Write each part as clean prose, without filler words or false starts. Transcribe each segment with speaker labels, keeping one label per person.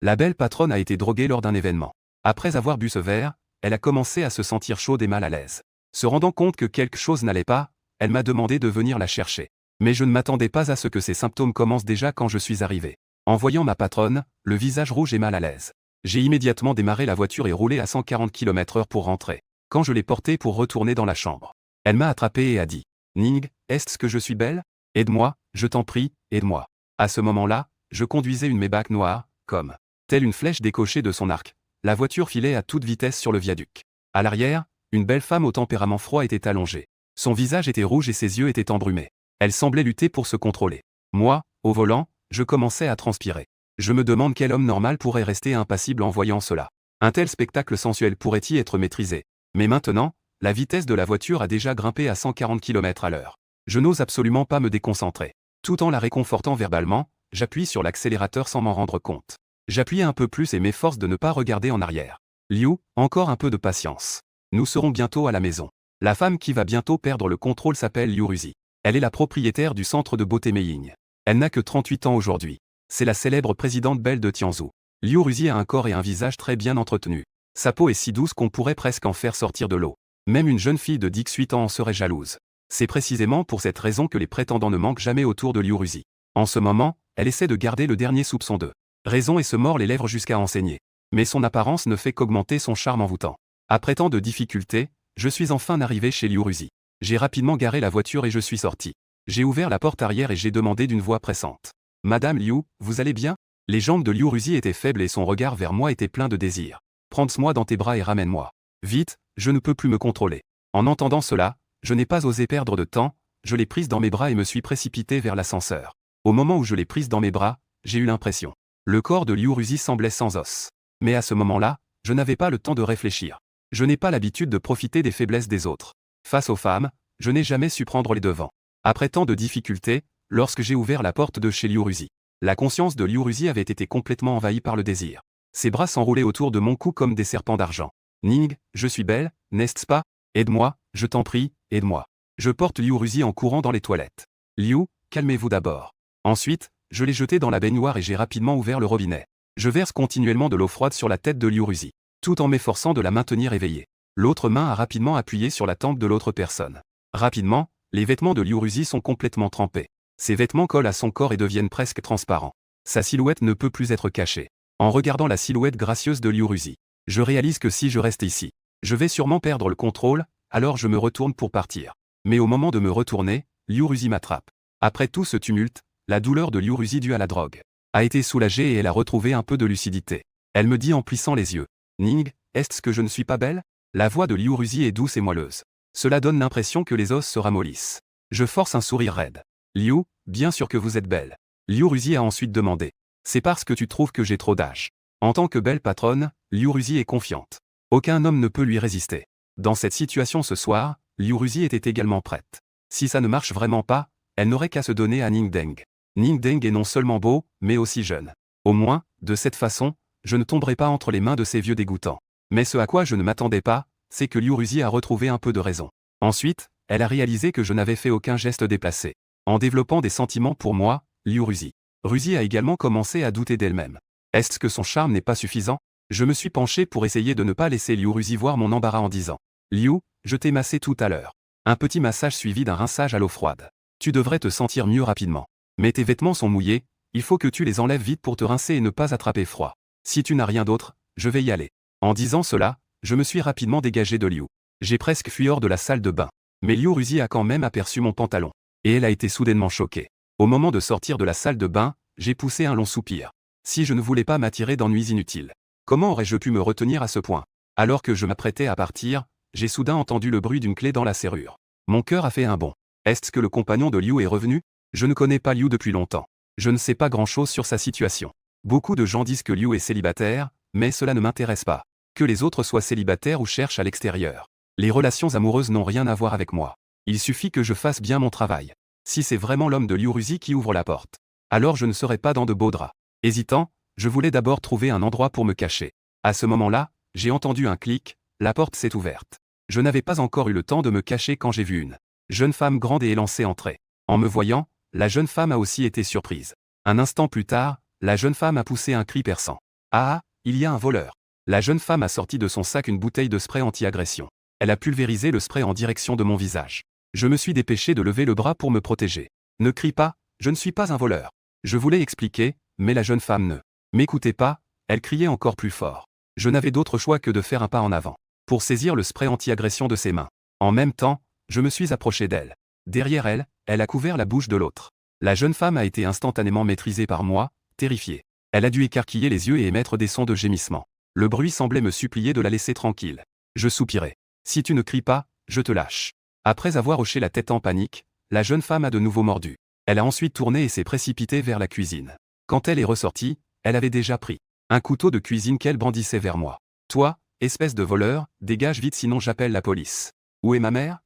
Speaker 1: La belle patronne a été droguée lors d'un événement. Après avoir bu ce verre, elle a commencé à se sentir chaude et mal à l'aise. Se rendant compte que quelque chose n'allait pas, elle m'a demandé de venir la chercher. Mais je ne m'attendais pas à ce que ces symptômes commencent déjà quand je suis arrivé. En voyant ma patronne, le visage rouge et mal à l'aise, j'ai immédiatement démarré la voiture et roulé à 140 km/h pour rentrer. Quand je l'ai portée pour retourner dans la chambre, elle m'a attrapé et a dit « Ning, est-ce que je suis belle? Aide-moi, je t'en prie, aide-moi. » À ce moment-là, je conduisais une Maybach noire, comme telle une flèche décochée de son arc. La voiture filait à toute vitesse sur le viaduc. À l'arrière, une belle femme au tempérament froid était allongée. Son visage était rouge et ses yeux étaient embrumés. Elle semblait lutter pour se contrôler. Moi, au volant, je commençais à transpirer. Je me demande quel homme normal pourrait rester impassible en voyant cela. Un tel spectacle sensuel pourrait-il être maîtrisé? Mais maintenant, la vitesse de la voiture a déjà grimpé à 140 km/h. Je n'ose absolument pas me déconcentrer. Tout en la réconfortant verbalement, j'appuie sur l'accélérateur sans m'en rendre compte. J'appuie un peu plus et m'efforce de ne pas regarder en arrière. Liu, encore un peu de patience. Nous serons bientôt à la maison. La femme qui va bientôt perdre le contrôle s'appelle Liu Ruzi. Elle est la propriétaire du centre de beauté Meiying. Elle n'a que 38 ans aujourd'hui. C'est la célèbre présidente belle de Tianzhou. Liu Ruzi a un corps et un visage très bien entretenus. Sa peau est si douce qu'on pourrait presque en faire sortir de l'eau. Même une jeune fille de 18 ans en serait jalouse. C'est précisément pour cette raison que les prétendants ne manquent jamais autour de Liu Ruzi. En ce moment, elle essaie de garder le dernier soupçon de raison et se mord les lèvres jusqu'à enseigner. Mais son apparence ne fait qu'augmenter son charme envoûtant. Après tant de difficultés, je suis enfin arrivé chez Liu Ruzi. J'ai rapidement garé la voiture et je suis sorti. J'ai ouvert la porte arrière et j'ai demandé d'une voix pressante. « Madame Liu, vous allez bien ?» Les jambes de Liu Ruzi étaient faibles et son regard vers moi était plein de désir. « Prends-moi dans tes bras et ramène-moi. Vite, je ne peux plus me contrôler. » En entendant cela, je n'ai pas osé perdre de temps, je l'ai prise dans mes bras et me suis précipité vers l'ascenseur. Au moment où je l'ai prise dans mes bras, j'ai eu l'impression. Le corps de Liu Ruzi semblait sans os. Mais à ce moment-là, je n'avais pas le temps de réfléchir. Je n'ai pas l'habitude de profiter des faiblesses des autres. Face aux femmes, je n'ai jamais su prendre les devants. Après tant de difficultés, lorsque j'ai ouvert la porte de chez Liu Ruzi, la conscience de Liu Ruzi avait été complètement envahie par le désir. Ses bras s'enroulaient autour de mon cou comme des serpents d'argent. « Ning, je suis belle, n'est-ce pas? Aide-moi, je t'en prie, aide-moi. » Je porte Liu Ruzi en courant dans les toilettes. « Liu, calmez-vous d'abord. » Ensuite, je l'ai jeté dans la baignoire et j'ai rapidement ouvert le robinet. Je verse continuellement de l'eau froide sur la tête de Liu Ruzi, tout en m'efforçant de la maintenir éveillée. L'autre main a rapidement appuyé sur la tempe de l'autre personne. Rapidement, les vêtements de Liu Ruzi sont complètement trempés. Ses vêtements collent à son corps et deviennent presque transparents. Sa silhouette ne peut plus être cachée. En regardant la silhouette gracieuse de Liu Ruzi, je réalise que si je reste ici, je vais sûrement perdre le contrôle, alors je me retourne pour partir. Mais au moment de me retourner, Liu Ruzi m'attrape. Après tout ce tumulte, la douleur de Liu Ruzi due à la drogue a été soulagée et elle a retrouvé un peu de lucidité. Elle me dit en plissant les yeux. « Ning, est-ce que je ne suis pas belle ?» La voix de Liu Ruzi est douce et moelleuse. Cela donne l'impression que les os se ramollissent. Je force un sourire raide. « Liu, bien sûr que vous êtes belle. » Liu Ruzi a ensuite demandé. « C'est parce que tu trouves que j'ai trop d'âge. » En tant que belle patronne, Liu Ruzi est confiante. Aucun homme ne peut lui résister. Dans cette situation ce soir, Liu Ruzi était également prête. Si ça ne marche vraiment pas, elle n'aurait qu'à se donner à Ning Deng. Ning Deng est non seulement beau, mais aussi jeune. Au moins, de cette façon, je ne tomberai pas entre les mains de ces vieux dégoûtants. Mais ce à quoi je ne m'attendais pas, c'est que Liu Ruzi a retrouvé un peu de raison. Ensuite, elle a réalisé que je n'avais fait aucun geste déplacé. En développant des sentiments pour moi, Liu Ruzi a également commencé à douter d'elle-même. Est-ce que son charme n'est pas suffisant? Je me suis penché pour essayer de ne pas laisser Liu Ruzi voir mon embarras en disant « Liu, je t'ai massé tout à l'heure. » Un petit massage suivi d'un rinçage à l'eau froide. Tu devrais te sentir mieux rapidement. Mais tes vêtements sont mouillés, il faut que tu les enlèves vite pour te rincer et ne pas attraper froid. Si tu n'as rien d'autre, je vais y aller. En disant cela, je me suis rapidement dégagé de Liu. J'ai presque fui hors de la salle de bain. Mais Liu Ruzi a quand même aperçu mon pantalon. Et elle a été soudainement choquée. Au moment de sortir de la salle de bain, j'ai poussé un long soupir. Si je ne voulais pas m'attirer d'ennuis inutiles, comment aurais-je pu me retenir à ce point? Alors que je m'apprêtais à partir, j'ai soudain entendu le bruit d'une clé dans la serrure. Mon cœur a fait un bond. Est-ce que le compagnon de Liu est revenu? Je ne connais pas Liu depuis longtemps. Je ne sais pas grand-chose sur sa situation. Beaucoup de gens disent que Liu est célibataire, mais cela ne m'intéresse pas. Que les autres soient célibataires ou cherchent à l'extérieur. Les relations amoureuses n'ont rien à voir avec moi. Il suffit que je fasse bien mon travail. Si c'est vraiment l'homme de Liu Ruzi qui ouvre la porte, alors je ne serai pas dans de beaux draps. Hésitant, je voulais d'abord trouver un endroit pour me cacher. À ce moment-là, j'ai entendu un clic, la porte s'est ouverte. Je n'avais pas encore eu le temps de me cacher quand j'ai vu une jeune femme grande et élancée entrer. En me voyant, la jeune femme a aussi été surprise. Un instant plus tard, la jeune femme a poussé un cri perçant. Ah, il y a un voleur. La jeune femme a sorti de son sac une bouteille de spray anti-agression. Elle a pulvérisé le spray en direction de mon visage. Je me suis dépêché de lever le bras pour me protéger. Ne crie pas, je ne suis pas un voleur. Je voulais expliquer, mais la jeune femme ne m'écoutait pas, elle criait encore plus fort. Je n'avais d'autre choix que de faire un pas en avant, pour saisir le spray anti-agression de ses mains. En même temps, je me suis approché d'elle. Derrière elle, elle a couvert la bouche de l'autre. La jeune femme a été instantanément maîtrisée par moi, terrifiée. Elle a dû écarquiller les yeux et émettre des sons de gémissement. Le bruit semblait me supplier de la laisser tranquille. Je soupirai. Si tu ne cries pas, je te lâche. Après avoir hoché la tête en panique, la jeune femme a de nouveau mordu. Elle a ensuite tourné et s'est précipitée vers la cuisine. Quand elle est ressortie, elle avait déjà pris un couteau de cuisine qu'elle brandissait vers moi. Toi, espèce de voleur, dégage vite sinon j'appelle la police. Où est ma mère?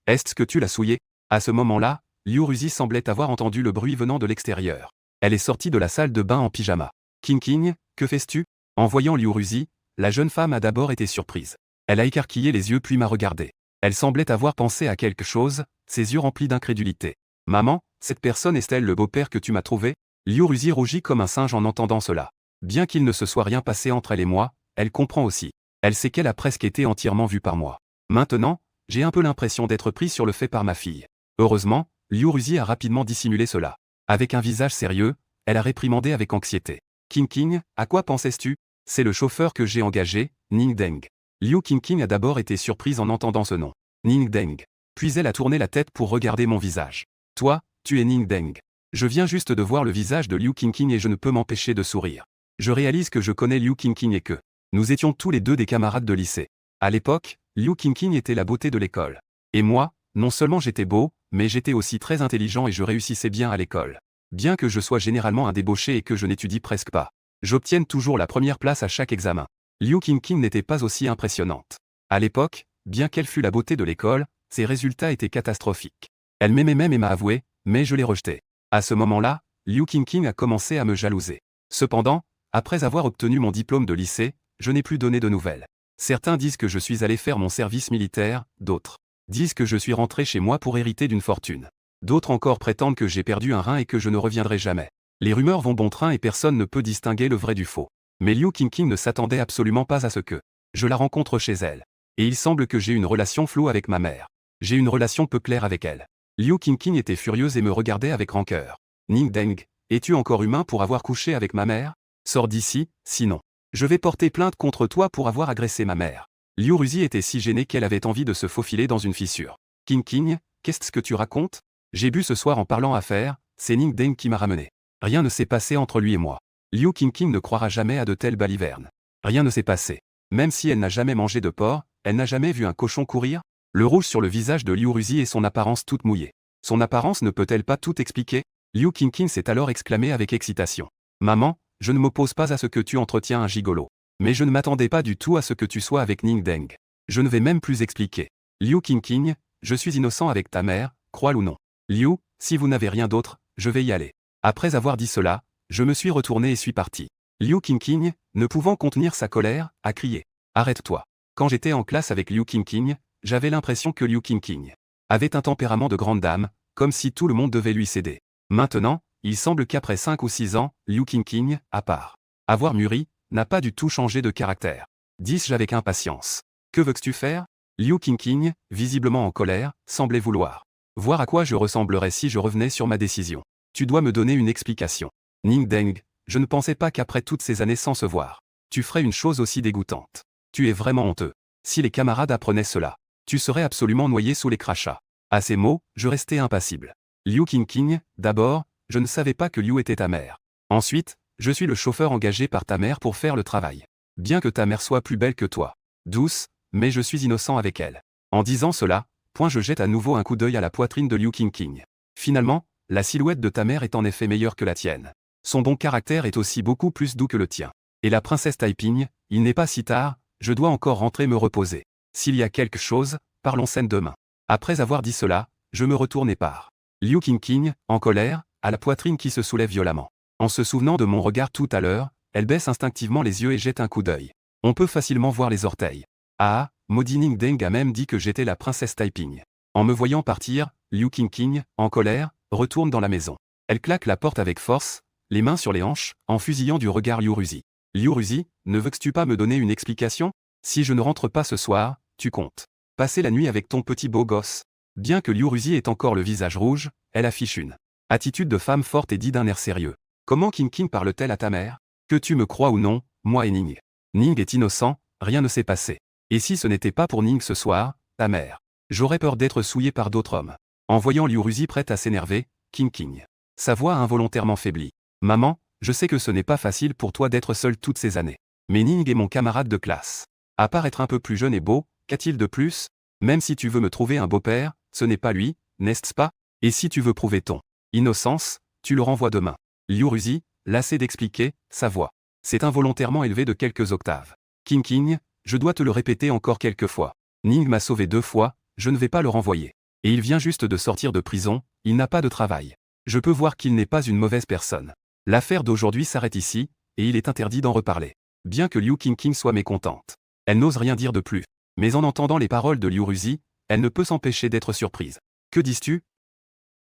Speaker 1: Est-ce que tu l'as souillée? À ce moment-là, Liu Ruzi semblait avoir entendu le bruit venant de l'extérieur. Elle est sortie de la salle de bain en pyjama. King, que fais-tu? En voyant Liu Ruzi, la jeune femme a d'abord été surprise. Elle a écarquillé les yeux puis m'a regardé. Elle semblait avoir pensé à quelque chose, ses yeux remplis d'incrédulité. Maman, cette personne est-elle le beau-père que tu m'as trouvé? Liu Ruzi rougit comme un singe en entendant cela. Bien qu'il ne se soit rien passé entre elle et moi, elle comprend aussi. Elle sait qu'elle a presque été entièrement vue par moi. Maintenant, j'ai un peu l'impression d'être pris sur le fait par ma fille. Heureusement, Liu Ruzi a rapidement dissimulé cela. Avec un visage sérieux, elle a réprimandé avec anxiété. King, à quoi pensais-tu? C'est le chauffeur que j'ai engagé, Ning Deng. Liu King a d'abord été surprise en entendant ce nom. Ning Deng. Puis elle a tourné la tête pour regarder mon visage. Toi, tu es Ning Deng. Je viens juste de voir le visage de Liu King et je ne peux m'empêcher de sourire. Je réalise que je connais Liu King et que nous étions tous les deux des camarades de lycée. À l'époque, Liu King était la beauté de l'école. Et moi, non seulement j'étais beau, mais j'étais aussi très intelligent et je réussissais bien à l'école. Bien que je sois généralement un débauché et que je n'étudie presque pas, j'obtienne toujours la première place à chaque examen. Liu King n'était pas aussi impressionnante. À l'époque, bien qu'elle fût la beauté de l'école, ses résultats étaient catastrophiques. Elle m'aimait même et m'a avoué, mais je l'ai rejetée. À ce moment-là, Liu King a commencé à me jalouser. Cependant, après avoir obtenu mon diplôme de lycée, je n'ai plus donné de nouvelles. Certains disent que je suis allé faire mon service militaire, d'autres disent que je suis rentré chez moi pour hériter d'une fortune. D'autres encore prétendent que j'ai perdu un rein et que je ne reviendrai jamais. Les rumeurs vont bon train et personne ne peut distinguer le vrai du faux. Mais Liu King ne s'attendait absolument pas à ce que je la rencontre chez elle. Et il semble que j'ai une relation floue avec ma mère. J'ai une relation peu claire avec elle. Liu King était furieuse et me regardait avec rancœur. Ning Deng, es-tu encore humain pour avoir couché avec ma mère? Sors d'ici, sinon. Je vais porter plainte contre toi pour avoir agressé ma mère. Liu Ruzi était si gênée qu'elle avait envie de se faufiler dans une fissure. King, qu'est-ce que tu racontes? J'ai bu ce soir en parlant affaires, c'est Ning Deng qui m'a ramené. Rien ne s'est passé entre lui et moi. Liu King ne croira jamais à de telles balivernes. Rien ne s'est passé. Même si elle n'a jamais mangé de porc, elle n'a jamais vu un cochon courir? Le rouge sur le visage de Liu Ruzi et son apparence toute mouillée. Son apparence ne peut-elle pas tout expliquer? Liu King s'est alors exclamé avec excitation. Maman, je ne m'oppose pas à ce que tu entretiens un gigolo. Mais je ne m'attendais pas du tout à ce que tu sois avec Ning Deng. Je ne vais même plus expliquer. Liu King, je suis innocent avec ta mère, crois-le ou non. Liu, si vous n'avez rien d'autre, je vais y aller. Après avoir dit cela, je me suis retourné et suis parti. Liu King, ne pouvant contenir sa colère, a crié. Arrête-toi. Quand j'étais en classe avec Liu King, j'avais l'impression que Liu King avait un tempérament de grande dame, comme si tout le monde devait lui céder. Maintenant, il semble qu'après 5 ou 6 ans, Liu King, à part avoir mûri, n'a pas du tout changé de caractère. Dis-je avec impatience. Que veux-tu faire? Liu King, visiblement en colère, semblait vouloir voir à quoi je ressemblerais si je revenais sur ma décision. Tu dois me donner une explication. Ning Deng, je ne pensais pas qu'après toutes ces années sans se voir, tu ferais une chose aussi dégoûtante. Tu es vraiment honteux. Si les camarades apprenaient cela, tu serais absolument noyé sous les crachats. À ces mots, je restais impassible. Liu King, d'abord, je ne savais pas que Liu était ta mère. Ensuite, je suis le chauffeur engagé par ta mère pour faire le travail. Bien que ta mère soit plus belle que toi. Douce, mais je suis innocent avec elle. En disant cela, je jette à nouveau un coup d'œil à la poitrine de Liu King. Finalement, la silhouette de ta mère est en effet meilleure que la tienne. Son bon caractère est aussi beaucoup plus doux que le tien. Et la princesse Taiping, il n'est pas si tard, je dois encore rentrer me reposer. S'il y a quelque chose, parlons scène demain. Après avoir dit cela, je me retourne et pars. Liu King, en colère, a la poitrine qui se soulève violemment. En se souvenant de mon regard tout à l'heure, elle baisse instinctivement les yeux et jette un coup d'œil. On peut facilement voir les orteils. Ah, maudit Ning Deng a même dit que j'étais la princesse Taiping. En me voyant partir, Liu King, en colère, retourne dans la maison. Elle claque la porte avec force, les mains sur les hanches, en fusillant du regard Liu Ruzi. Liu Ruzi, ne veux-tu pas me donner une explication? Si je ne rentre pas ce soir, tu comptes passer la nuit avec ton petit beau gosse. Bien que Liu Ruzi ait encore le visage rouge, elle affiche une attitude de femme forte et dit d'un air sérieux. Comment King parle-t-elle à ta mère? Que tu me crois ou non, moi et Ning. Ning est innocent, rien ne s'est passé. Et si ce n'était pas pour Ning ce soir, ta mère? J'aurais peur d'être souillé par d'autres hommes. En voyant Liu Ruzi prête à s'énerver, King. Sa voix a involontairement faibli. Maman, je sais que ce n'est pas facile pour toi d'être seule toutes ces années. Mais Ning est mon camarade de classe. À part être un peu plus jeune et beau, qu'a-t-il de plus? Même si tu veux me trouver un beau-père, ce n'est pas lui, n'est-ce pas? Et si tu veux prouver ton innocence, tu le renvoies demain. Liu Ruzi, lassé d'expliquer, sa voix s'est involontairement élevée de quelques octaves. King, je dois te le répéter encore quelques fois. Ning m'a sauvé 2 fois, je ne vais pas le renvoyer. Et il vient juste de sortir de prison, il n'a pas de travail. Je peux voir qu'il n'est pas une mauvaise personne. L'affaire d'aujourd'hui s'arrête ici, et il est interdit d'en reparler. Bien que Liu King soit mécontente, elle n'ose rien dire de plus. Mais en entendant les paroles de Liu Ruzi, elle ne peut s'empêcher d'être surprise. Que dis-tu?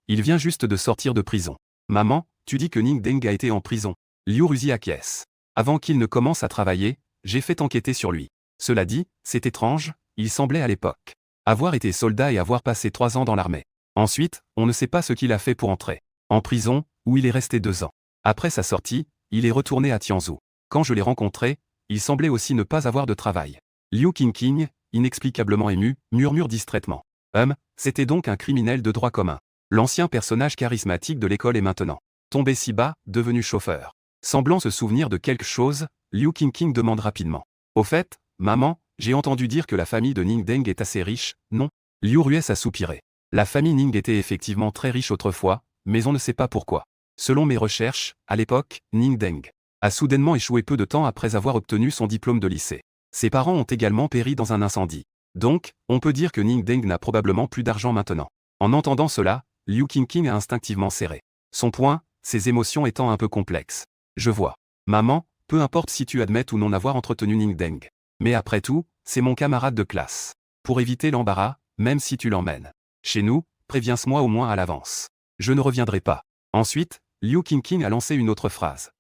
Speaker 1: Il vient juste de sortir de prison. Maman, tu dis que Ning Deng a été en prison. Liu Ruzi acquiesce. Avant qu'il ne commence à travailler, j'ai fait enquêter sur lui. Cela dit, c'est étrange, il semblait à l'époque avoir été soldat et avoir passé 3 ans dans l'armée. Ensuite, on ne sait pas ce qu'il a fait pour entrer en prison, où il est resté 2 ans. Après sa sortie, il est retourné à Tianzhou. Quand je l'ai rencontré, il semblait aussi ne pas avoir de travail. Liu King, inexplicablement ému, murmure distraitement. C'était donc un criminel de droit commun. L'ancien personnage charismatique de l'école est maintenant tombé si bas, devenu chauffeur. Semblant se souvenir de quelque chose, Liu King demande rapidement. Au fait, maman, j'ai entendu dire que la famille de Ning Deng est assez riche, non? Liu Rues a soupiré. La famille Ning était effectivement très riche autrefois, mais on ne sait pas pourquoi. Selon mes recherches, à l'époque, Ning Deng a soudainement échoué peu de temps après avoir obtenu son diplôme de lycée. Ses parents ont également péri dans un incendie. Donc, on peut dire que Ning Deng n'a probablement plus d'argent maintenant. En entendant cela, Liu King a instinctivement serré son poing, ses émotions étant un peu complexes. Je vois. Maman, peu importe si tu admets ou non avoir entretenu Ning Deng. Mais après tout, c'est mon camarade de classe. Pour éviter l'embarras, même si tu l'emmènes chez nous, préviens-moi au moins à l'avance. Je ne reviendrai pas. Ensuite, Liu King a lancé une autre phrase.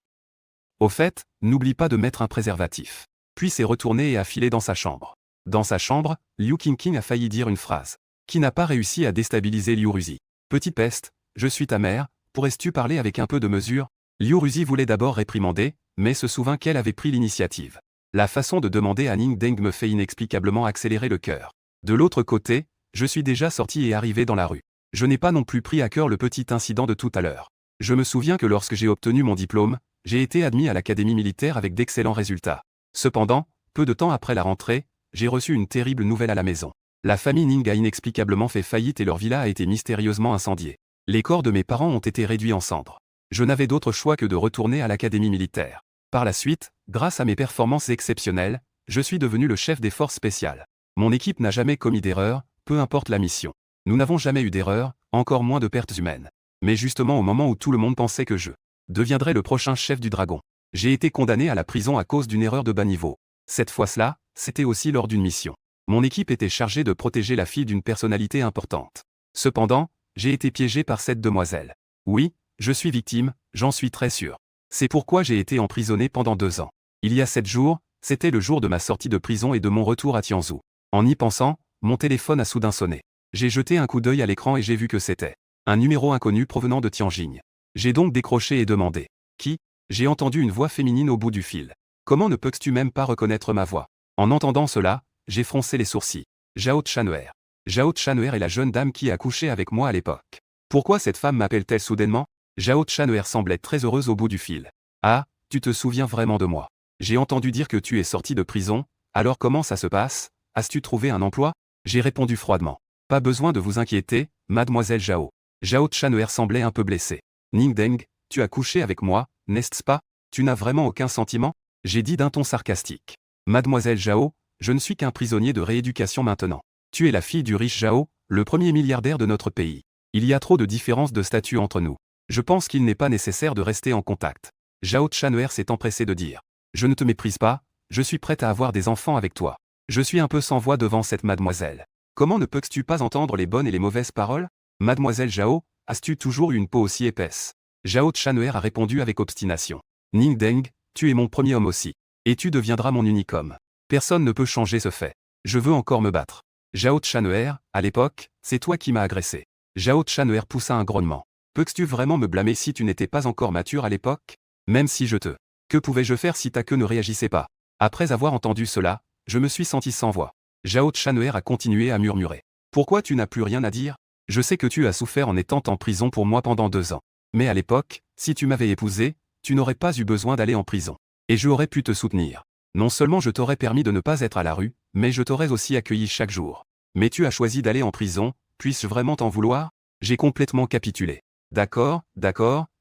Speaker 1: Au fait, n'oublie pas de mettre un préservatif. Puis s'est retourné et a filé dans sa chambre. Dans sa chambre, Liu King a failli dire une phrase qui n'a pas réussi à déstabiliser Liu Ruzi. Petite peste, je suis ta mère, pourrais-tu parler avec un peu de mesure? Liu Ruzi voulait d'abord réprimander, mais se souvint qu'elle avait pris l'initiative. La façon de demander à Ning Deng me fait inexplicablement accélérer le cœur. De l'autre côté, je suis déjà sorti et arrivé dans la rue. Je n'ai pas non plus pris à cœur le petit incident de tout à l'heure. Je me souviens que lorsque j'ai obtenu mon diplôme, j'ai été admis à l'académie militaire avec d'excellents résultats. Cependant, peu de temps après la rentrée, j'ai reçu une terrible nouvelle à la maison. La famille Ning a inexplicablement fait faillite et leur villa a été mystérieusement incendiée. Les corps de mes parents ont été réduits en cendres. Je n'avais d'autre choix que de retourner à l'académie militaire. Par la suite, grâce à mes performances exceptionnelles, je suis devenu le chef des forces spéciales. Mon équipe n'a jamais commis d'erreur, peu importe la mission. Nous n'avons jamais eu d'erreur, encore moins de pertes humaines. Mais justement au moment où tout le monde pensait que je deviendrais le prochain chef du dragon, j'ai été condamné à la prison à cause d'une erreur de bas niveau. Cette fois-là, c'était aussi lors d'une mission. Mon équipe était chargée de protéger la fille d'une personnalité importante. Cependant, j'ai été piégé par cette demoiselle. Oui, je suis victime, j'en suis très sûr. C'est pourquoi j'ai été emprisonné pendant 2 ans. Il y a 7 jours, c'était le jour de ma sortie de prison et de mon retour à Tianzhou. En y pensant, mon téléphone a soudain sonné. J'ai jeté un coup d'œil à l'écran et j'ai vu que c'était un numéro inconnu provenant de Tianjin. J'ai donc décroché et demandé. Qui? J'ai entendu une voix féminine au bout du fil. Comment ne peux-tu même pas reconnaître ma voix? En entendant cela, j'ai froncé les sourcils. Zhao Chanwer. Zhao Chanwer est la jeune dame qui a couché avec moi à l'époque. Pourquoi cette femme m'appelle-t-elle soudainement? Zhao Chanwer semblait très heureuse au bout du fil. Ah, tu te souviens vraiment de moi? J'ai entendu dire que tu es sortie de prison, alors comment ça se passe? As-tu trouvé un emploi? J'ai répondu froidement. Pas besoin de vous inquiéter, mademoiselle Zhao. Zhao Chanwer semblait un peu blessée. Ning Deng, tu as couché avec moi, n'est-ce pas? Tu n'as vraiment aucun sentiment? J'ai dit d'un ton sarcastique. Mademoiselle Zhao, je ne suis qu'un prisonnier de rééducation maintenant. Tu es la fille du riche Zhao, le premier milliardaire de notre pays. Il y a trop de différences de statut entre nous. Je pense qu'il n'est pas nécessaire de rester en contact. Zhao Chanwer s'est empressé de dire. Je ne te méprise pas, je suis prête à avoir des enfants avec toi. Je suis un peu sans voix devant cette mademoiselle. Comment ne peux-tu pas entendre les bonnes et les mauvaises paroles? Mademoiselle Zhao, as-tu toujours eu une peau aussi épaisse? Zhao Chanwer a répondu avec obstination. Ning Deng, tu es mon premier homme aussi. Et tu deviendras mon unique homme. Personne ne peut changer ce fait. Je veux encore me battre. Zhao Chaner, à l'époque, c'est toi qui m'as agressé. Zhao Chaner poussa un grognement. Peux-tu vraiment me blâmer si tu n'étais pas encore mature à l'époque? Même si je te... Que pouvais-je faire si ta queue ne réagissait pas? Après avoir entendu cela, je me suis senti sans voix. Zhao Chaner a continué à murmurer. Pourquoi tu n'as plus rien à dire? Je sais que tu as souffert en étant en prison pour moi pendant 2 ans. Mais à l'époque, si tu m'avais épousé, tu n'aurais pas eu besoin d'aller en prison. Et j'aurais pu te soutenir. Non seulement je t'aurais permis de ne pas être à la rue, mais je t'aurais aussi accueilli chaque jour. Mais tu as choisi d'aller en prison, puis-je vraiment t'en vouloir? J'ai complètement capitulé. D'accord,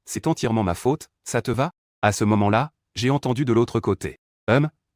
Speaker 1: c'est entièrement ma faute, ça te va? À ce moment-là, j'ai entendu de l'autre côté.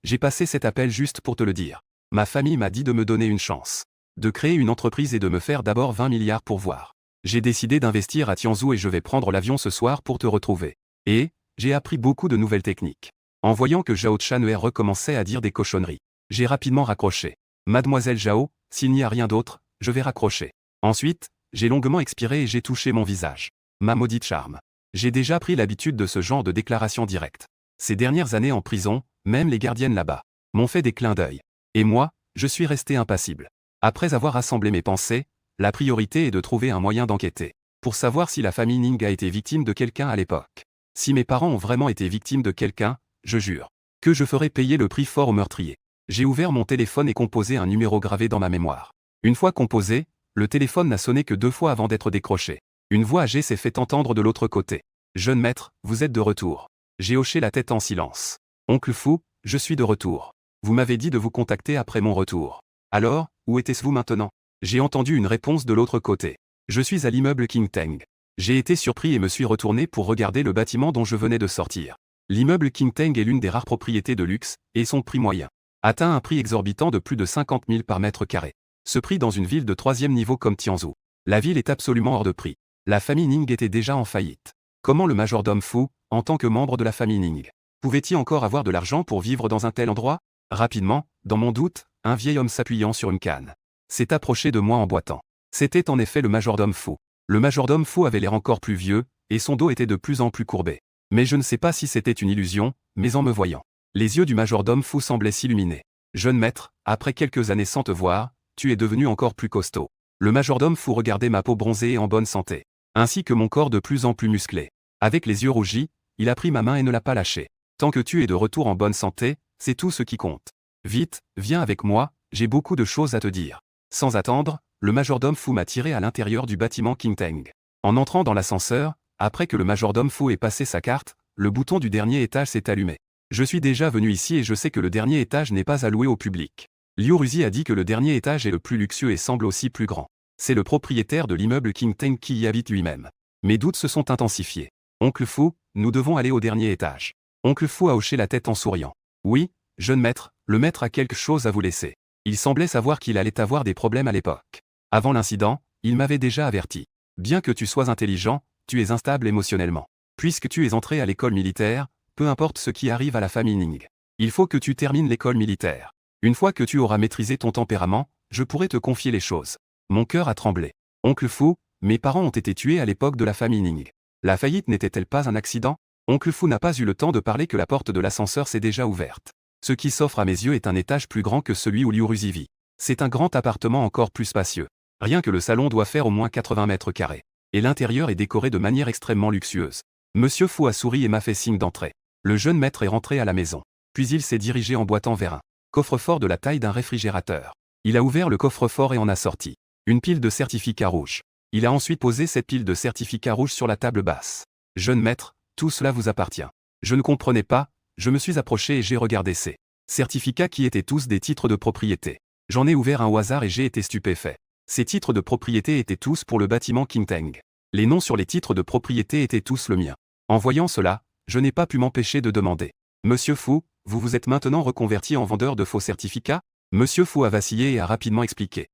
Speaker 1: J'ai passé cet appel juste pour te le dire. Ma famille m'a dit de me donner une chance. De créer une entreprise et de me faire d'abord 20 milliards pour voir. J'ai décidé d'investir à Tianzhou et je vais prendre l'avion ce soir pour te retrouver. Et, j'ai appris beaucoup de nouvelles techniques. En voyant que Zhao Chaner recommençait à dire des cochonneries, j'ai rapidement raccroché. Mademoiselle Zhao, s'il n'y a rien d'autre, je vais raccrocher. Ensuite, j'ai longuement expiré et j'ai touché mon visage. Ma maudite charme. J'ai déjà pris l'habitude de ce genre de déclaration directe. Ces dernières années en prison, même les gardiennes là-bas m'ont fait des clins d'œil. Et moi, je suis resté impassible. Après avoir rassemblé mes pensées, la priorité est de trouver un moyen d'enquêter. Pour savoir si la famille Ning a été victime de quelqu'un à l'époque. Si mes parents ont vraiment été victimes de quelqu'un, je jure que je ferai payer le prix fort au meurtrier. J'ai ouvert mon téléphone et composé un numéro gravé dans ma mémoire. Une fois composé, le téléphone n'a sonné que 2 fois avant d'être décroché. Une voix âgée s'est fait entendre de l'autre côté. Jeune maître, vous êtes de retour. J'ai hoché la tête en silence. Oncle Fu, je suis de retour. Vous m'avez dit de vous contacter après mon retour. Alors, où était-vous maintenant? J'ai entendu une réponse de l'autre côté. Je suis à l'immeuble King Teng. J'ai été surpris et me suis retourné pour regarder le bâtiment dont je venais de sortir. L'immeuble King Teng est l'une des rares propriétés de luxe, et son prix moyen atteint un prix exorbitant de plus de 50 000 par mètre carré. Ce prix dans une ville de 3e niveau comme Tianzhou. La ville est absolument hors de prix. La famille Ning était déjà en faillite. Comment le majordome Fu, en tant que membre de la famille Ning, pouvait-il encore avoir de l'argent pour vivre dans un tel endroit? Rapidement, dans mon doute, un vieil homme s'appuyant sur une canne s'est approché de moi en boitant. C'était en effet le majordome Fu. Le majordome Fu avait l'air encore plus vieux, et son dos était de plus en plus courbé. Mais je ne sais pas si c'était une illusion, mais en me voyant, les yeux du majordome Fu semblaient s'illuminer. Jeune maître, après quelques années sans te voir, tu es devenu encore plus costaud. Le majordome Fu regardait ma peau bronzée et en bonne santé, ainsi que mon corps de plus en plus musclé. Avec les yeux rougis, il a pris ma main et ne l'a pas lâchée. Tant que tu es de retour en bonne santé, c'est tout ce qui compte. Vite, viens avec moi, j'ai beaucoup de choses à te dire. Sans attendre, le majordome Fu m'a tiré à l'intérieur du bâtiment King Teng. En entrant dans l'ascenseur, après que le majordome Fu ait passé sa carte, le bouton du dernier étage s'est allumé. Je suis déjà venu ici et je sais que le dernier étage n'est pas alloué au public. Liu Ruzi a dit que le dernier étage est le plus luxueux et semble aussi plus grand. C'est le propriétaire de l'immeuble King Teng qui y habite lui-même. Mes doutes se sont intensifiés. Oncle Fu, nous devons aller au dernier étage. Oncle Fu a hoché la tête en souriant. Oui, jeune maître, le maître a quelque chose à vous laisser. Il semblait savoir qu'il allait avoir des problèmes à l'époque. Avant l'incident, il m'avait déjà averti. Bien que tu sois intelligent, tu es instable émotionnellement. Puisque tu es entré à l'école militaire, peu importe ce qui arrive à la famille Ning. Il faut que tu termines l'école militaire. Une fois que tu auras maîtrisé ton tempérament, je pourrai te confier les choses. Mon cœur a tremblé. Oncle Fu, mes parents ont été tués à l'époque de la famille Ning. La faillite n'était-elle pas un accident? Oncle Fu n'a pas eu le temps de parler que la porte de l'ascenseur s'est déjà ouverte. Ce qui s'offre à mes yeux est un étage plus grand que celui où Liu Ruzi vit. C'est un grand appartement encore plus spacieux. Rien que le salon doit faire au moins 80 mètres carrés. Et l'intérieur est décoré de manière extrêmement luxueuse. Monsieur Fu a souri et m'a fait signe d'entrer. Le jeune maître est rentré à la maison. Puis il s'est dirigé en boitant vers un coffre-fort de la taille d'un réfrigérateur. Il a ouvert le coffre-fort et en a sorti une pile de certificats rouges. Il a ensuite posé cette pile de certificats rouges sur la table basse. Jeune maître, tout cela vous appartient. Je ne comprenais pas, je me suis approché et j'ai regardé ces certificats qui étaient tous des titres de propriété. J'en ai ouvert un au hasard et j'ai été stupéfait. Ces titres de propriété étaient tous pour le bâtiment King Teng. Les noms sur les titres de propriété étaient tous le mien. En voyant cela, je n'ai pas pu m'empêcher de demander. Monsieur Fu, vous vous êtes maintenant reconverti en vendeur de faux certificats? Monsieur Fu a vacillé et a rapidement expliqué.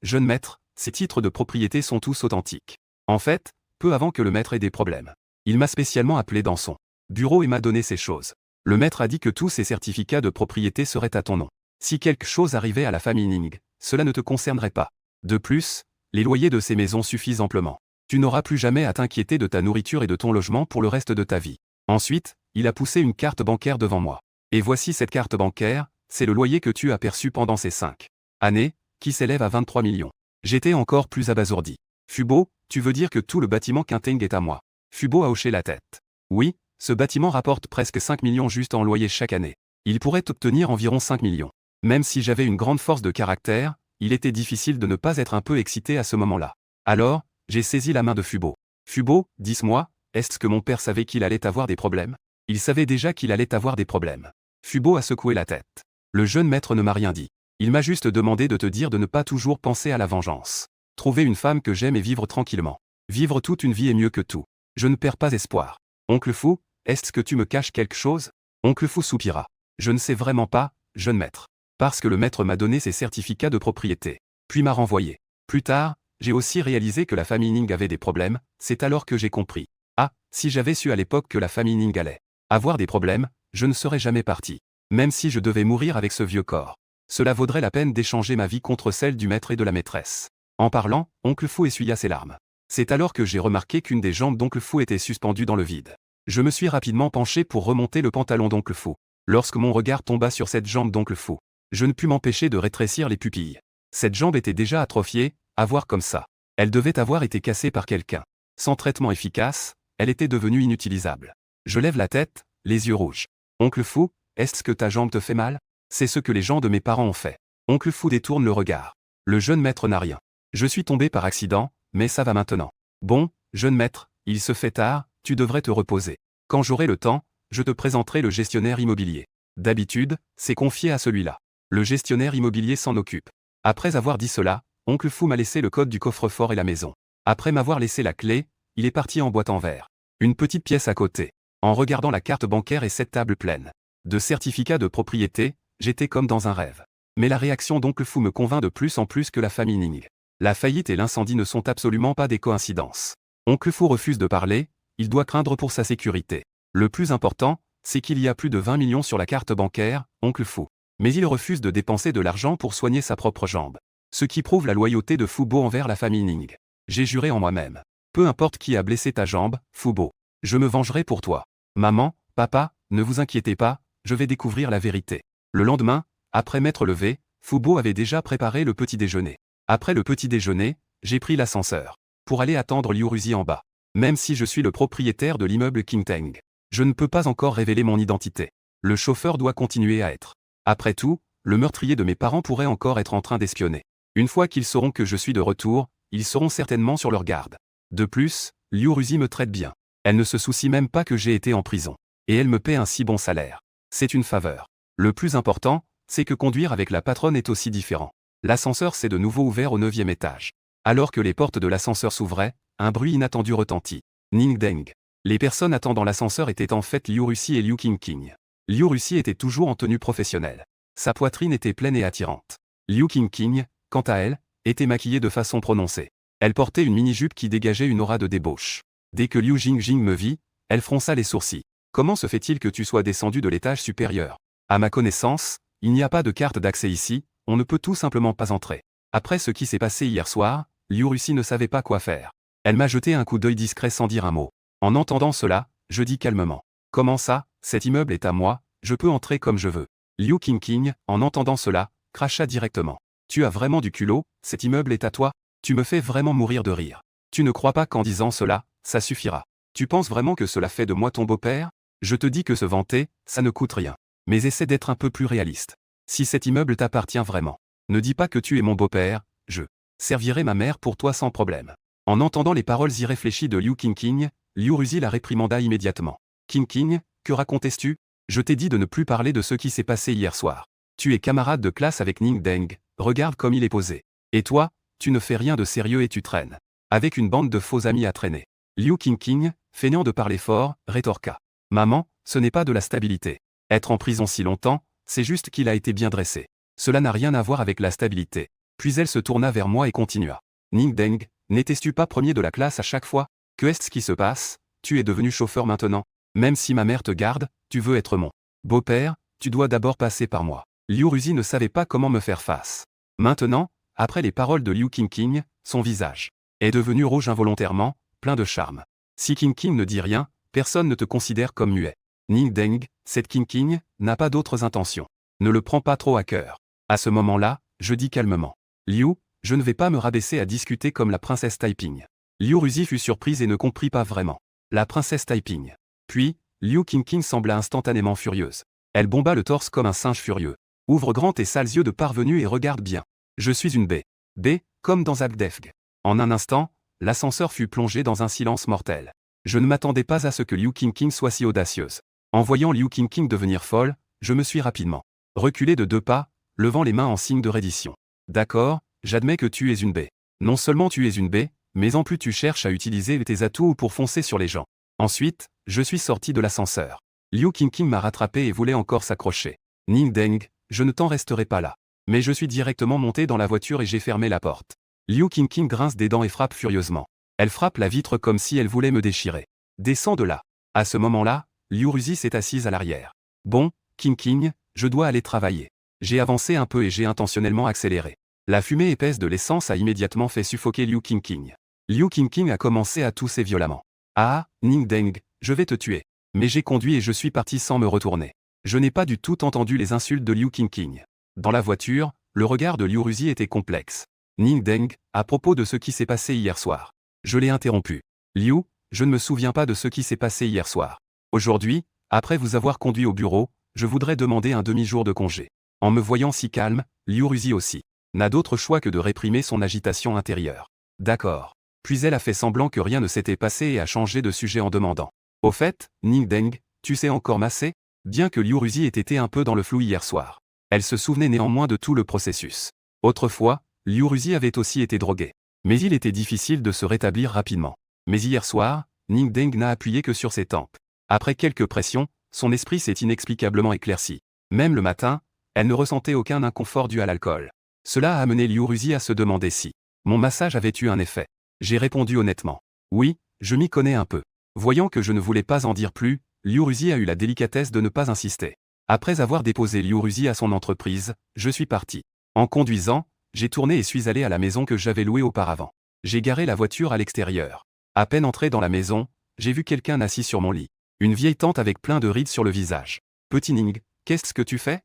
Speaker 1: Jeune maître, ces titres de propriété sont tous authentiques. En fait, peu avant que le maître ait des problèmes, il m'a spécialement appelé dans son bureau et m'a donné ces choses. Le maître a dit que tous ces certificats de propriété seraient à ton nom. Si quelque chose arrivait à la famille Ning, cela ne te concernerait pas. De plus, les loyers de ces maisons suffisent amplement. Tu n'auras plus jamais à t'inquiéter de ta nourriture et de ton logement pour le reste de ta vie. Ensuite, il a poussé une carte bancaire devant moi. Et voici cette carte bancaire, c'est le loyer que tu as perçu pendant ces 5 années, qui s'élève à 23 millions. J'étais encore plus abasourdi. Fubo, tu veux dire que tout le bâtiment Quinting est à moi? Fubo a hoché la tête. Oui, ce bâtiment rapporte presque 5 millions juste en loyer chaque année. Il pourrait obtenir environ 5 millions. Même si j'avais une grande force de caractère, il était difficile de ne pas être un peu excité à ce moment-là. Alors, j'ai saisi la main de Fubo. Fubo, dis-moi, est-ce que mon père savait qu'il allait avoir des problèmes? Il savait déjà qu'il allait avoir des problèmes. Fubo a secoué la tête. Le jeune maître ne m'a rien dit. Il m'a juste demandé de te dire de ne pas toujours penser à la vengeance. Trouver une femme que j'aime et vivre tranquillement. Vivre toute une vie est mieux que tout. Je ne perds pas espoir. Oncle Fou, est-ce que tu me caches quelque chose? Oncle Fou soupira. Je ne sais vraiment pas, jeune maître. Parce que le maître m'a donné ses certificats de propriété. Puis m'a renvoyé. Plus tard, j'ai aussi réalisé que la famille Ning avait des problèmes, c'est alors que j'ai compris. Ah, si j'avais su à l'époque que la famille Ning allait avoir des problèmes, je ne serais jamais parti. Même si je devais mourir avec ce vieux corps. Cela vaudrait la peine d'échanger ma vie contre celle du maître et de la maîtresse. En parlant, Oncle Fou essuya ses larmes. C'est alors que j'ai remarqué qu'une des jambes d'Oncle Fou était suspendue dans le vide. Je me suis rapidement penché pour remonter le pantalon d'Oncle Fou. Lorsque mon regard tomba sur cette jambe d'Oncle Fou, je ne pus m'empêcher de rétrécir les pupilles. Cette jambe était déjà atrophiée, à voir comme ça. Elle devait avoir été cassée par quelqu'un. Sans traitement efficace, elle était devenue inutilisable. Je lève la tête, les yeux rouges. Oncle Fou, est-ce que ta jambe te fait mal? C'est ce que les gens de mes parents ont fait. Oncle Fou détourne le regard. Le jeune maître n'a rien. Je suis tombé par accident, mais ça va maintenant. Bon, jeune maître, il se fait tard, tu devrais te reposer. Quand j'aurai le temps, je te présenterai le gestionnaire immobilier. D'habitude, c'est confié à celui-là. Le gestionnaire immobilier s'en occupe. Après avoir dit cela, Oncle Fou m'a laissé le code du coffre-fort et la maison. Après m'avoir laissé la clé, il est parti en boîte en verre. Une petite pièce à côté. En regardant la carte bancaire et cette table pleine de certificats de propriété, j'étais comme dans un rêve. Mais la réaction d'Oncle Fou me convainc de plus en plus que la famille Ning. La faillite et l'incendie ne sont absolument pas des coïncidences. Oncle Fou refuse de parler, il doit craindre pour sa sécurité. Le plus important, c'est qu'il y a plus de 20 millions sur la carte bancaire, Oncle Fou. Mais il refuse de dépenser de l'argent pour soigner sa propre jambe. Ce qui prouve la loyauté de Fubo envers la famille Ning. J'ai juré en moi-même. Peu importe qui a blessé ta jambe, Fubo. Je me vengerai pour toi. Maman, papa, ne vous inquiétez pas, je vais découvrir la vérité. Le lendemain, après m'être levé, Fubo avait déjà préparé le petit déjeuner. Après le petit déjeuner, j'ai pris l'ascenseur pour aller attendre Liu Ruzi en bas. Même si je suis le propriétaire de l'immeuble Qingteng, je ne peux pas encore révéler mon identité. Le chauffeur doit continuer à être. Après tout, le meurtrier de mes parents pourrait encore être en train d'espionner. Une fois qu'ils sauront que je suis de retour, ils seront certainement sur leur garde. De plus, Liu Ruzi me traite bien. Elle ne se soucie même pas que j'ai été en prison. Et elle me paie un si bon salaire. C'est une faveur. Le plus important, c'est que conduire avec la patronne est aussi différent. L'ascenseur s'est de nouveau ouvert au 9e étage. Alors que les portes de l'ascenseur s'ouvraient, un bruit inattendu retentit. Ning Deng. Les personnes attendant l'ascenseur étaient en fait Liu Ruzi et Liu Qingqing. Liu Ruzi était toujours en tenue professionnelle. Sa poitrine était pleine et attirante. Liu Qingqing, quant à elle, était maquillée de façon prononcée. Elle portait une mini-jupe qui dégageait une aura de débauche. Dès que Liu Jingjing me vit, elle fronça les sourcils. Comment se fait-il que tu sois descendu de l'étage supérieur? À ma connaissance, il n'y a pas de carte d'accès ici, on ne peut tout simplement pas entrer. Après ce qui s'est passé hier soir, Liu Ruzi ne savait pas quoi faire. Elle m'a jeté un coup d'œil discret sans dire un mot. En entendant cela, je dis calmement. Comment ça, cet immeuble est à moi, je peux entrer comme je veux. Liu Qingqing, en entendant cela, cracha directement. Tu as vraiment du culot, cet immeuble est à toi? Tu me fais vraiment mourir de rire. Tu ne crois pas qu'en disant cela, ça suffira. Tu penses vraiment que cela fait de moi ton beau-père? Je te dis que se vanter, ça ne coûte rien. Mais essaie d'être un peu plus réaliste. Si cet immeuble t'appartient vraiment, ne dis pas que tu es mon beau-père, je servirai ma mère pour toi sans problème. En entendant les paroles irréfléchies de Liu Qingqing, Liu Ruzi la réprimanda immédiatement. Qingqing, que racontes-tu? Je t'ai dit de ne plus parler de ce qui s'est passé hier soir. Tu es camarade de classe avec Ning Deng, regarde comme il est posé. Et toi, tu ne fais rien de sérieux et tu traînes avec une bande de faux amis à traîner. Liu Qingqing, feignant de parler fort, rétorqua. Maman, ce n'est pas de la stabilité. Être en prison si longtemps, c'est juste qu'il a été bien dressé. Cela n'a rien à voir avec la stabilité. Puis elle se tourna vers moi et continua. Ning Deng, n'étais-tu pas premier de la classe à chaque fois? Que est-ce qui se passe? Tu es devenu chauffeur maintenant. Même si ma mère te garde, tu veux être mon beau-père, tu dois d'abord passer par moi. Liu Ruzi ne savait pas comment me faire face. Maintenant, après les paroles de Liu Qingqing, son visage est devenu rouge involontairement, plein de charme. Si Qingqing ne dit rien, personne ne te considère comme muet. Ning Deng, cette King n'a pas d'autres intentions. Ne le prends pas trop à cœur. À ce moment-là, je dis calmement. Liu, je ne vais pas me rabaisser à discuter comme la princesse Taiping. Liu Ruzi fut surprise et ne comprit pas vraiment. La princesse Taiping. Puis, Liu Qingqing sembla instantanément furieuse. Elle bomba le torse comme un singe furieux. Ouvre grand tes sales yeux de parvenu et regarde bien. Je suis une baie. Baie, comme dans Agdefg. En un instant, l'ascenseur fut plongé dans un silence mortel. Je ne m'attendais pas à ce que Liu Qingqing soit si audacieuse. En voyant Liu Qingqing devenir folle, je me suis rapidement reculé de 2 pas, levant les mains en signe de reddition. D'accord, j'admets que tu es une baie. Non seulement tu es une baie, mais en plus tu cherches à utiliser tes atouts pour foncer sur les gens. Ensuite, je suis sorti de l'ascenseur. Liu Qingqing m'a rattrapé et voulait encore s'accrocher. Ning Deng, je ne t'en resterai pas là. Mais je suis directement monté dans la voiture et j'ai fermé la porte. Liu Qingqing grince des dents et frappe furieusement. Elle frappe la vitre comme si elle voulait me déchirer. Descends de là. À ce moment-là, Liu Ruzi s'est assise à l'arrière. Bon, Qingqing, je dois aller travailler. J'ai avancé un peu et j'ai intentionnellement accéléré. La fumée épaisse de l'essence a immédiatement fait suffoquer Liu Qingqing. Liu Qingqing a commencé à tousser violemment. Ah, Ning Deng, je vais te tuer. Mais j'ai conduit et je suis parti sans me retourner. Je n'ai pas du tout entendu les insultes de Liu Qingqing. Dans la voiture, le regard de Liu Ruzi était complexe. Ning Deng, à propos de ce qui s'est passé hier soir. Je l'ai interrompu. Liu, je ne me souviens pas de ce qui s'est passé hier soir. Aujourd'hui, après vous avoir conduit au bureau, je voudrais demander un demi-jour de congé. En me voyant si calme, Liu Ruzi aussi n'a d'autre choix que de réprimer son agitation intérieure. D'accord. Puis elle a fait semblant que rien ne s'était passé et a changé de sujet en demandant. Au fait, Ning Deng, tu sais encore masser? Bien que Liu Ruzi ait été un peu dans le flou hier soir. Elle se souvenait néanmoins de tout le processus. Autrefois, Liu Ruzi avait aussi été drogué. Mais il était difficile de se rétablir rapidement. Mais hier soir, Ning Deng n'a appuyé que sur ses tempes. Après quelques pressions, son esprit s'est inexplicablement éclairci. Même le matin, elle ne ressentait aucun inconfort dû à l'alcool. Cela a amené Liu Ruzi à se demander si mon massage avait eu un effet. J'ai répondu honnêtement. Oui, je m'y connais un peu. Voyant que je ne voulais pas en dire plus, Liu Ruzi a eu la délicatesse de ne pas insister. Après avoir déposé Liu Ruzi à son entreprise, je suis parti. En conduisant, j'ai tourné et suis allé à la maison que j'avais louée auparavant. J'ai garé la voiture à l'extérieur. À peine entré dans la maison, j'ai vu quelqu'un assis sur mon lit. Une vieille tante avec plein de rides sur le visage. Petit Ning, qu'est-ce que tu fais?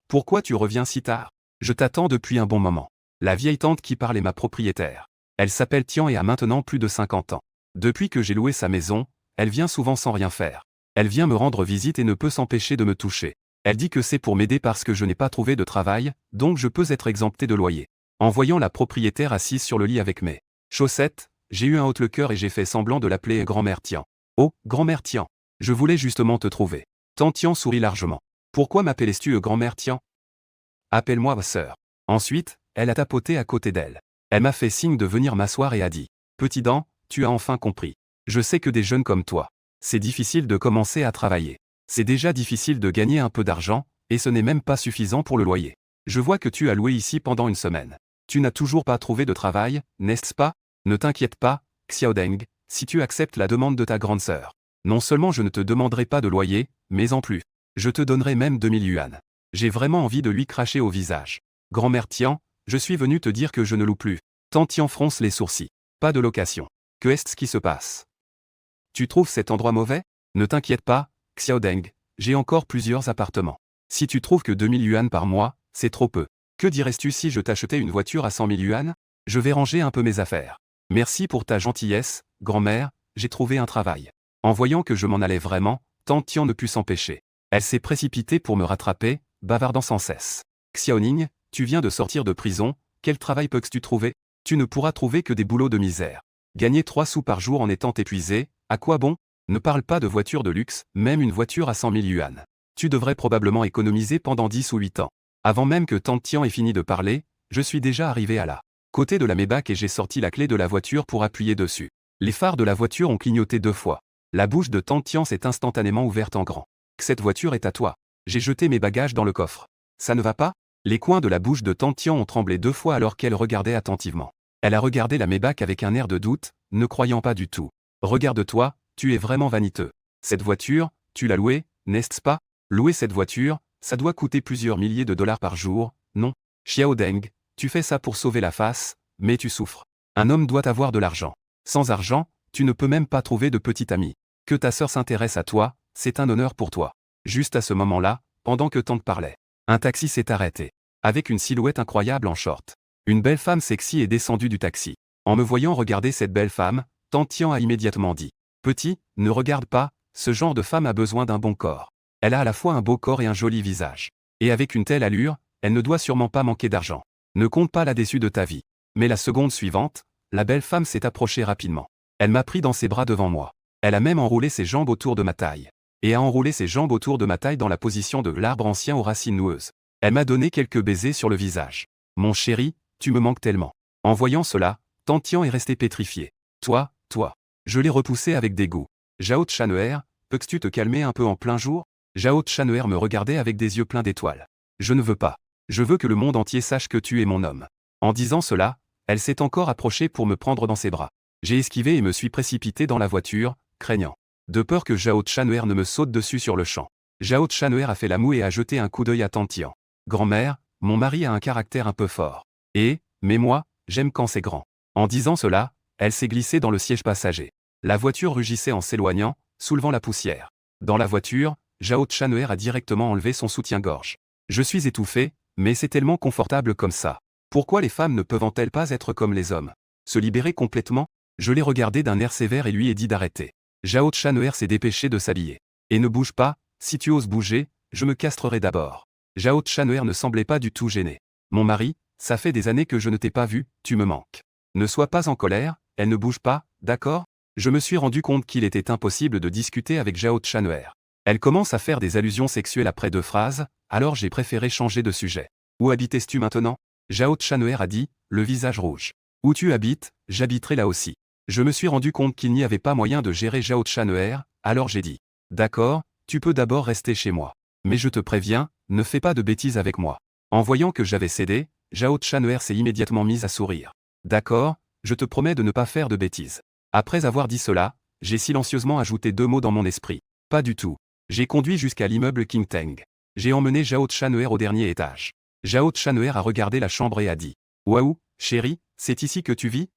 Speaker 1: Pourquoi tu reviens si tard? Je t'attends depuis un bon moment. La vieille tante qui parle est ma propriétaire. Elle s'appelle Tian et a maintenant plus de 50 ans. Depuis que j'ai loué sa maison, elle vient souvent sans rien faire. Elle vient me rendre visite et ne peut s'empêcher de me toucher. Elle dit que c'est pour m'aider parce que je n'ai pas trouvé de travail, donc je peux être exempté de loyer. En voyant la propriétaire assise sur le lit avec mes chaussettes, j'ai eu un haut le cœur et j'ai fait semblant de l'appeler grand-mère Tian. Oh, grand-mère Tian, je voulais justement te trouver. Tante Tian sourit largement. Pourquoi m'appelles-tu grand-mère Tian? Appelle-moi ma sœur. Ensuite, elle a tapoté à côté d'elle. Elle m'a fait signe de venir m'asseoir et a dit. Petit dent, tu as enfin compris. Je sais que des jeunes comme toi, c'est difficile de commencer à travailler. C'est déjà difficile de gagner un peu d'argent, et ce n'est même pas suffisant pour le loyer. Je vois que tu as loué ici pendant une semaine. Tu n'as toujours pas trouvé de travail, n'est-ce pas? Ne t'inquiète pas, Xiaodeng, si tu acceptes la demande de ta grande sœur. Non seulement je ne te demanderai pas de loyer, mais en plus, je te donnerai même 2000 yuan. J'ai vraiment envie de lui cracher au visage. Grand-mère Tian, je suis venu te dire que je ne loue plus. Tante Tian fronce les sourcils. Pas de location. Que est-ce qui se passe? Tu trouves cet endroit mauvais? Ne t'inquiète pas, Xiaodeng, j'ai encore plusieurs appartements. Si tu trouves que 2000 yuan par mois, c'est trop peu. Que dirais-tu si je t'achetais une voiture à 100 000 yuan? Je vais ranger un peu mes affaires. Merci pour ta gentillesse, grand-mère, j'ai trouvé un travail. En voyant que je m'en allais vraiment, Tante Tian ne put s'empêcher. Elle s'est précipitée pour me rattraper, bavardant sans cesse. Xiaoning, tu viens de sortir de prison, quel travail peux-tu trouver? Tu ne pourras trouver que des boulots de misère. Gagner 3 sous par jour en étant épuisé, à quoi bon? Ne parle pas de voiture de luxe, même une voiture à 100 000 yuan. Tu devrais probablement économiser pendant 10 ou 8 ans. Avant même que Tante Tian ait fini de parler, je suis déjà arrivé à la côté de la Maybach et j'ai sorti la clé de la voiture pour appuyer dessus. Les phares de la voiture ont clignoté 2 fois. La bouche de Tante Tian s'est instantanément ouverte en grand. Cette voiture est à toi. J'ai jeté mes bagages dans le coffre. Ça ne va pas? Les coins de la bouche de Tante Tian ont tremblé 2 fois alors qu'elle regardait attentivement. Elle a regardé la Maybach avec un air de doute, ne croyant pas du tout. Regarde-toi, tu es vraiment vaniteux. Cette voiture, tu l'as louée, n'est-ce pas? Louer cette voiture, ça doit coûter plusieurs milliers de dollars par jour, non? Xiaodeng, tu fais ça pour sauver la face, mais tu souffres. Un homme doit avoir de l'argent. Sans argent, tu ne peux même pas trouver de petit ami. Que ta sœur s'intéresse à toi, c'est un honneur pour toi. Juste à ce moment-là, pendant que Tank parlait, un taxi s'est arrêté. Avec une silhouette incroyable en short. Une belle femme sexy est descendue du taxi. En me voyant regarder cette belle femme, Tantian a immédiatement dit « Petit, ne regarde pas, ce genre de femme a besoin d'un bon corps. Elle a à la fois un beau corps et un joli visage. Et avec une telle allure, elle ne doit sûrement pas manquer d'argent. Ne compte pas là-dessus de ta vie. » Mais la seconde suivante, la belle femme s'est approchée rapidement. Elle m'a pris dans ses bras devant moi. Elle a même enroulé ses jambes autour de ma taille. Et a enroulé ses jambes autour de ma taille dans la position de l'arbre ancien aux racines noueuses. Elle m'a donné quelques baisers sur le visage. Mon chéri, tu me manques tellement. En voyant cela, Tantian est resté pétrifié. Toi. Je l'ai repoussé avec dégoût. Zhao Chan'er, peux-tu te calmer un peu en plein jour? Zhao Chan'er me regardait avec des yeux pleins d'étoiles. Je ne veux pas. Je veux que le monde entier sache que tu es mon homme. En disant cela, elle s'est encore approchée pour me prendre dans ses bras. J'ai esquivé et me suis précipité dans la voiture, craignant. De peur que Zhao Chan'er ne me saute dessus sur le champ. Zhao Chan'er a fait la moue et a jeté un coup d'œil à Tantian. Grand-mère, mon mari a un caractère un peu fort. Mais moi, j'aime quand c'est grand. En disant cela, elle s'est glissée dans le siège passager. La voiture rugissait en s'éloignant, soulevant la poussière. Dans la voiture, Zhao Chan'er a directement enlevé son soutien-gorge. Je suis étouffé, mais c'est tellement confortable comme ça. Pourquoi les femmes ne peuvent-elles pas être comme les hommes? Se libérer complètement? Je l'ai regardé d'un air sévère et lui ai dit d'arrêter. Zhao Chan'er s'est dépêché de s'habiller. Et ne bouge pas, si tu oses bouger, je me castrerai d'abord. Zhao Chan'er ne semblait pas du tout gêné. Mon mari, ça fait des années que je ne t'ai pas vu, tu me manques. Ne sois pas en colère, elle ne bouge pas, d'accord? Je me suis rendu compte qu'il était impossible de discuter avec Zhao Chan'er. Elle commence à faire des allusions sexuelles après 2 phrases, alors j'ai préféré changer de sujet. Où habites-tu maintenant? Zhao Chan'er a dit, le visage rouge. Où tu habites, j'habiterai là aussi. Je me suis rendu compte qu'il n'y avait pas moyen de gérer Zhao Chan'er, alors j'ai dit. D'accord, tu peux d'abord rester chez moi. Mais je te préviens, ne fais pas de bêtises avec moi. En voyant que j'avais cédé, Zhao Chan'er s'est immédiatement mise à sourire. D'accord, je te promets de ne pas faire de bêtises. Après avoir dit cela, j'ai silencieusement ajouté 2 mots dans mon esprit. Pas du tout. J'ai conduit jusqu'à l'immeuble King Teng. J'ai emmené Zhao Chan'er au dernier étage. Zhao Chan'er a regardé la chambre et a dit. Waouh, chérie, c'est ici que tu vis?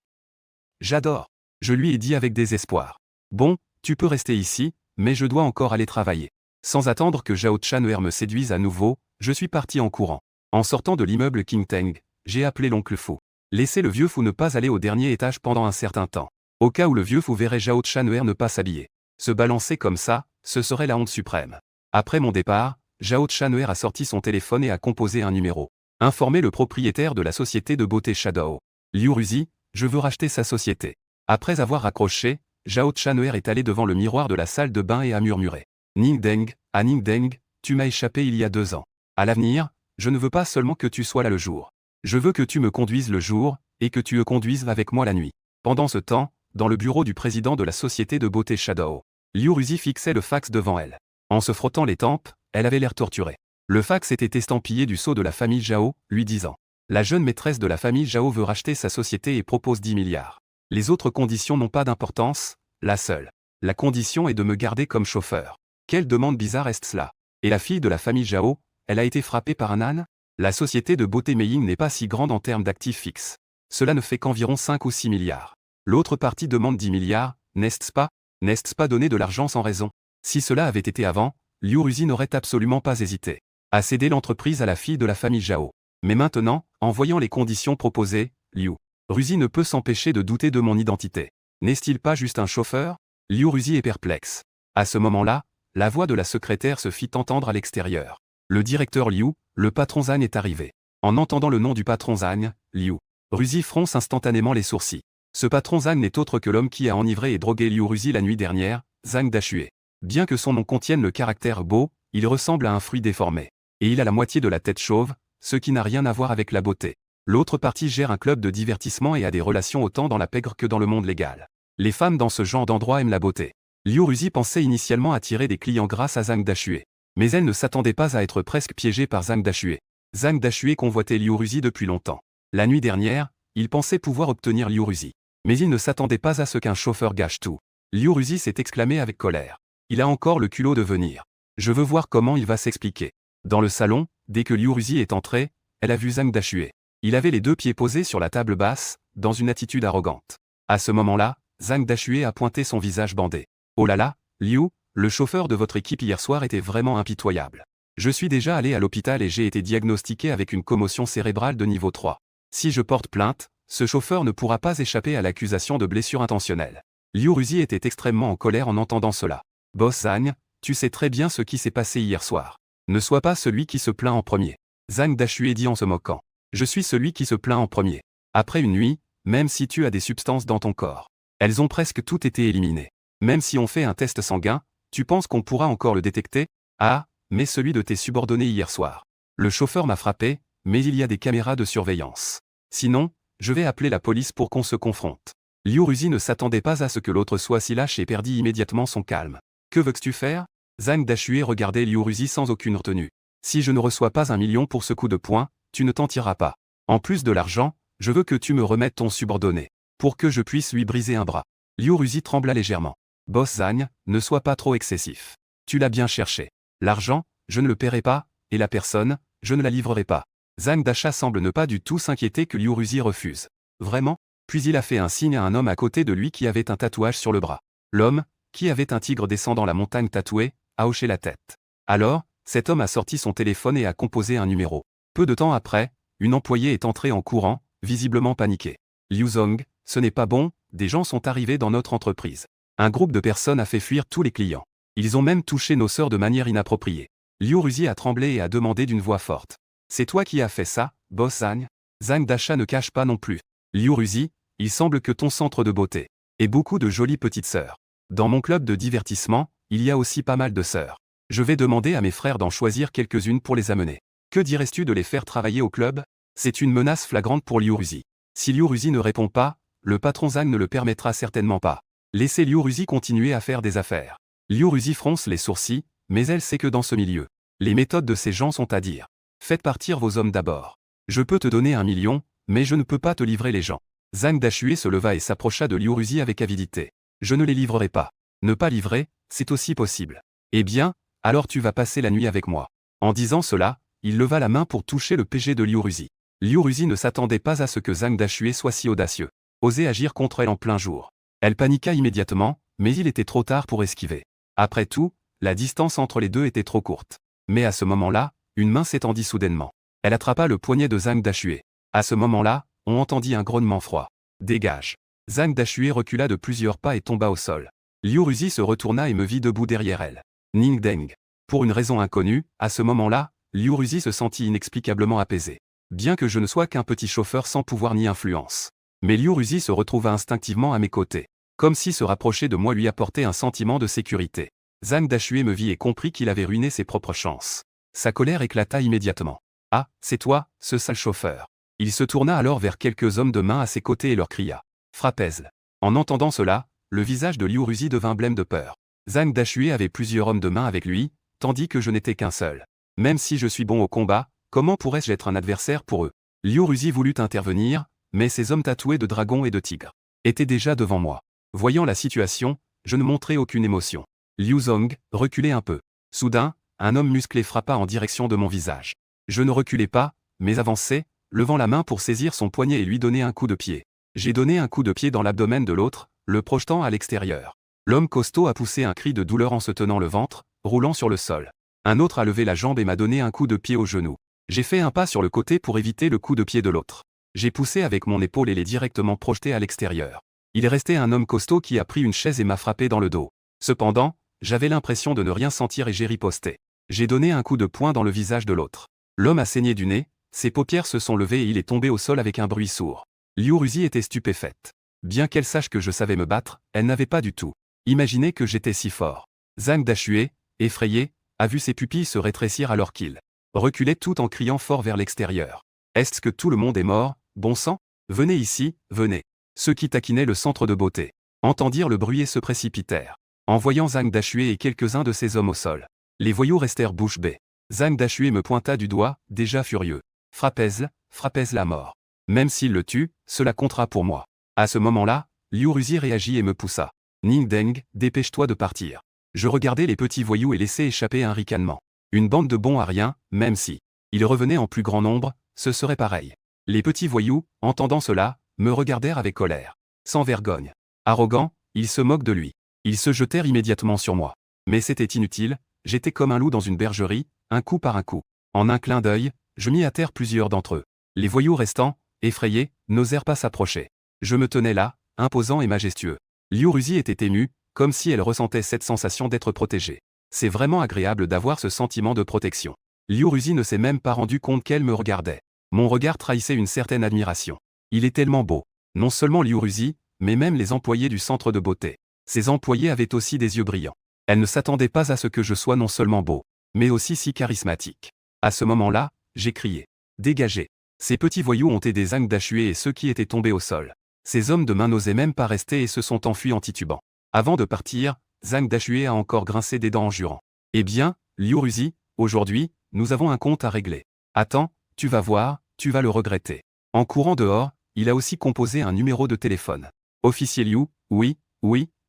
Speaker 1: J'adore. Je lui ai dit avec désespoir. Bon, tu peux rester ici, mais je dois encore aller travailler. Sans attendre que Zhao Chan'er me séduise à nouveau, je suis parti en courant. En sortant de l'immeuble King Teng, j'ai appelé l'oncle fou. Laissez le vieux fou ne pas aller au dernier étage pendant un certain temps. Au cas où le vieux fou verrait Zhao Chan'er ne pas s'habiller. Se balancer comme ça, ce serait la honte suprême. Après mon départ, Zhao Chan'er a sorti son téléphone et a composé un numéro. Informer le propriétaire de la société de beauté Shadow. Liu Ruzi, je veux racheter sa société. Après avoir raccroché, Zhao Chan'er est allé devant le miroir de la salle de bain et a murmuré. Ningdeng, ah Ningdeng, tu m'as échappé il y a 2 ans. À l'avenir, je ne veux pas seulement que tu sois là le jour. Je veux que tu me conduises le jour, et que tu le conduises avec moi la nuit. Pendant ce temps, dans le bureau du président de la société de beauté Shadow, Liu Ruzi fixait le fax devant elle. En se frottant les tempes, elle avait l'air torturée. Le fax était estampillé du sceau de la famille Zhao, lui disant. La jeune maîtresse de la famille Zhao veut racheter sa société et propose 10 milliards. Les autres conditions n'ont pas d'importance, la seule. La condition est de me garder comme chauffeur. Quelle demande bizarre est cela? Et la fille de la famille Zhao, elle a été frappée par un âne? La société de beauté Meiying n'est pas si grande en termes d'actifs fixes. Cela ne fait qu'environ 5 ou 6 milliards. L'autre partie demande 10 milliards, n'est-ce pas? N'est-ce pas donner de l'argent sans raison? Si cela avait été avant, Liu Ruzi n'aurait absolument pas hésité à céder l'entreprise à la fille de la famille Zhao. Mais maintenant, en voyant les conditions proposées, Liu Ruzi ne peut s'empêcher de douter de mon identité. N'est-il pas juste un chauffeur? Liu Ruzi est perplexe. À ce moment-là, la voix de la secrétaire se fit entendre à l'extérieur. Le directeur Liu, le patron Zhang est arrivé. En entendant le nom du patron Zhang, Liu Ruzi fronce instantanément les sourcils. Ce patron Zhang n'est autre que l'homme qui a enivré et drogué Liu Ruzi la nuit dernière, Zhang Dashue. Bien que son nom contienne le caractère beau, il ressemble à un fruit déformé. Et il a la moitié de la tête chauve, ce qui n'a rien à voir avec la beauté. L'autre partie gère un club de divertissement et a des relations autant dans la pègre que dans le monde légal. Les femmes dans ce genre d'endroit aiment la beauté. Liu Ruzi pensait initialement attirer des clients grâce à Zhang Dashue. Mais elle ne s'attendait pas à être presque piégée par Zhang Dashue. Zhang Dashue convoitait Liu Ruzi depuis longtemps. La nuit dernière, il pensait pouvoir obtenir Liu Ruzi. Mais il ne s'attendait pas à ce qu'un chauffeur gâche tout. Liu Ruzi s'est exclamé avec colère. Il a encore le culot de venir. Je veux voir comment il va s'expliquer. Dans le salon, dès que Liu Ruzi est entré, elle a vu Zhang Dashue. Il avait les 2 pieds posés sur la table basse, dans une attitude arrogante. À ce moment-là, Zhang Dashue a pointé son visage bandé. Oh là là, Liu, le chauffeur de votre équipe hier soir était vraiment impitoyable. Je suis déjà allé à l'hôpital et j'ai été diagnostiqué avec une commotion cérébrale de niveau 3. Si je porte plainte, ce chauffeur ne pourra pas échapper à l'accusation de blessure intentionnelle. Liu Ruzi était extrêmement en colère en entendant cela. Boss Zhang, tu sais très bien ce qui s'est passé hier soir. Ne sois pas celui qui se plaint en premier. Zhang Dashue dit en se moquant. Je suis celui qui se plaint en premier. Après une nuit, même si tu as des substances dans ton corps, elles ont presque toutes été éliminées. Même si on fait un test sanguin, tu penses qu'on pourra encore le détecter? Ah, mais celui de tes subordonnés hier soir. Le chauffeur m'a frappé, mais il y a des caméras de surveillance. Sinon, je vais appeler la police pour qu'on se confronte. Liu Ruzi ne s'attendait pas à ce que l'autre soit si lâche et perdit immédiatement son calme. Que veux-tu faire? Zhang Dashue regardait Liu Ruzi sans aucune retenue. Si je ne reçois pas 1 million pour ce coup de poing, tu ne t'en tireras pas. En plus de l'argent, je veux que tu me remettes ton subordonné, pour que je puisse lui briser un bras. Liu Ruzi trembla légèrement. Boss Zhang, ne sois pas trop excessif. Tu l'as bien cherché. L'argent, je ne le paierai pas, et la personne, je ne la livrerai pas. Zhang Dasha semble ne pas du tout s'inquiéter que Liu Ruzi refuse. Vraiment? Puis il a fait un signe à un homme à côté de lui qui avait un tatouage sur le bras. L'homme, qui avait un tigre descendant la montagne tatoué, a hoché la tête. Alors, cet homme a sorti son téléphone et a composé un numéro. Peu de temps après, une employée est entrée en courant, visiblement paniquée. Liu Zhong, ce n'est pas bon, des gens sont arrivés dans notre entreprise. Un groupe de personnes a fait fuir tous les clients. Ils ont même touché nos sœurs de manière inappropriée. Liu Ruzi a tremblé et a demandé d'une voix forte. C'est toi qui as fait ça, boss Zhang? Zhang Dasha ne cache pas non plus. Liu Ruzi, il semble que ton centre de beauté ait beaucoup de jolies petites sœurs. Dans mon club de divertissement, il y a aussi pas mal de sœurs. Je vais demander à mes frères d'en choisir quelques-unes pour les amener. Que dirais-tu de les faire travailler au club? C'est une menace flagrante pour Liu Ruzi. Si Liu Ruzi ne répond pas, le patron Zhang ne le permettra certainement pas. Laissez Liu Ruzi continuer à faire des affaires. Liu Ruzi fronce les sourcils, mais elle sait que dans ce milieu, les méthodes de ces gens sont à dire. Faites partir vos hommes d'abord. Je peux te donner 1 million, mais je ne peux pas te livrer les gens. Zhang Dashue se leva et s'approcha de Liu Ruzi avec avidité. Je ne les livrerai pas. Ne pas livrer, c'est aussi possible. Eh bien, alors tu vas passer la nuit avec moi. En disant cela, il leva la main pour toucher le PG de Liu Ruzi. Liu Ruzi ne s'attendait pas à ce que Zhang Dashue soit si audacieux. Oser agir contre elle en plein jour. Elle paniqua immédiatement, mais il était trop tard pour esquiver. Après tout, la distance entre les deux était trop courte. Mais à ce moment-là, une main s'étendit soudainement. Elle attrapa le poignet de Zhang Dashue. À ce moment-là, on entendit un grognement froid. Dégage. Zhang Dashue recula de plusieurs pas et tomba au sol. Liu Ruzi se retourna et me vit debout derrière elle. Ning Deng. Pour une raison inconnue, à ce moment-là, Liu Ruzi se sentit inexplicablement apaisé. Bien que je ne sois qu'un petit chauffeur sans pouvoir ni influence. Mais Liu Ruzi se retrouva instinctivement à mes côtés. Comme si se rapprocher de moi lui apportait un sentiment de sécurité. Zhang Dashue me vit et comprit qu'il avait ruiné ses propres chances. Sa colère éclata immédiatement. Ah, c'est toi, ce sale chauffeur. Il se tourna alors vers quelques hommes de main à ses côtés et leur cria. Frappez-le. En entendant cela, le visage de Liu Ruzi devint blême de peur. Zhang Dashue avait plusieurs hommes de main avec lui, tandis que je n'étais qu'un seul. Même si je suis bon au combat, comment pourrais-je être un adversaire pour eux? Liu Ruzi voulut intervenir, mais ces hommes tatoués de dragons et de tigres étaient déjà devant moi. Voyant la situation, je ne montrai aucune émotion. Liu Zhong reculait un peu. Soudain, un homme musclé frappa en direction de mon visage. Je ne reculai pas, mais avançai, levant la main pour saisir son poignet et lui donner un coup de pied. J'ai donné un coup de pied dans l'abdomen de l'autre, le projetant à l'extérieur. L'homme costaud a poussé un cri de douleur en se tenant le ventre, roulant sur le sol. Un autre a levé la jambe et m'a donné un coup de pied au genou. J'ai fait un pas sur le côté pour éviter le coup de pied de l'autre. J'ai poussé avec mon épaule et l'ai directement projeté à l'extérieur. Il est resté un homme costaud qui a pris une chaise et m'a frappé dans le dos. Cependant, j'avais l'impression de ne rien sentir et j'ai riposté. J'ai donné un coup de poing dans le visage de l'autre. L'homme a saigné du nez, ses paupières se sont levées et il est tombé au sol avec un bruit sourd. Liu Ruzi était stupéfaite. Bien qu'elle sache que je savais me battre, elle n'avait pas du tout imaginé que j'étais si fort. Zhang Dashue, effrayé, a vu ses pupilles se rétrécir alors qu'il reculait tout en criant fort vers l'extérieur. Est-ce que tout le monde est mort, bon sang? Venez ici, venez. Ceux qui taquinaient le centre de beauté entendirent le bruit et se précipitèrent. En voyant Zhang Dashue et quelques-uns de ses hommes au sol, les voyous restèrent bouche bée. Zhang Dashue me pointa du doigt, déjà furieux. Frappez-le à mort. Même s'il le tue, cela comptera pour moi. À ce moment-là, Liu Ruzi réagit et me poussa. Ning Deng, dépêche-toi de partir. Je regardais les petits voyous et laissais échapper un ricanement. Une bande de bons à rien, même si ils revenaient en plus grand nombre, ce serait pareil. Les petits voyous, entendant cela, me regardèrent avec colère. Sans vergogne. Arrogant, ils se moquent de lui. Ils se jetèrent immédiatement sur moi. Mais c'était inutile, j'étais comme un loup dans une bergerie, un coup par un coup. En un clin d'œil, je mis à terre plusieurs d'entre eux. Les voyous restants, effrayés, n'osèrent pas s'approcher. Je me tenais là, imposant et majestueux. Liu Ruzi était émue, comme si elle ressentait cette sensation d'être protégée. C'est vraiment agréable d'avoir ce sentiment de protection. Liu Ruzi ne s'est même pas rendu compte qu'elle me regardait. Mon regard trahissait une certaine admiration. Il est tellement beau. Non seulement Liu Ruzi, mais même les employés du centre de beauté. Ces employés avaient aussi des yeux brillants. Elle ne s'attendait pas à ce que je sois non seulement beau, mais aussi si charismatique. À ce moment-là, j'ai crié. Dégagez. Ces petits voyous ont aidé Zhang Dashue et ceux qui étaient tombés au sol. Ces hommes de main n'osaient même pas rester et se sont enfuis en titubant. Avant de partir, Zhang Dashue a encore grincé des dents en jurant. Eh bien, Liu Ruzi, aujourd'hui, nous avons un compte à régler. Attends, tu vas voir, tu vas le regretter. En courant dehors, il a aussi composé un numéro de téléphone. Officier Liu, oui,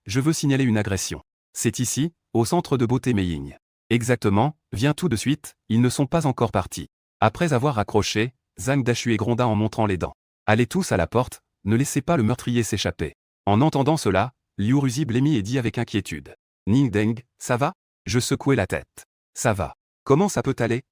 Speaker 1: je veux signaler une agression. C'est ici, au centre de beauté Meiying. Exactement, viens tout de suite, ils ne sont pas encore partis. Après avoir raccroché, Zhang Dashue gronda en montrant les dents. Allez tous à la porte, ne laissez pas le meurtrier s'échapper. En entendant cela, Liu Ruzi blêmit et dit avec inquiétude. Ning Deng, ça va? Je secouai la tête. Ça va. Comment ça peut aller?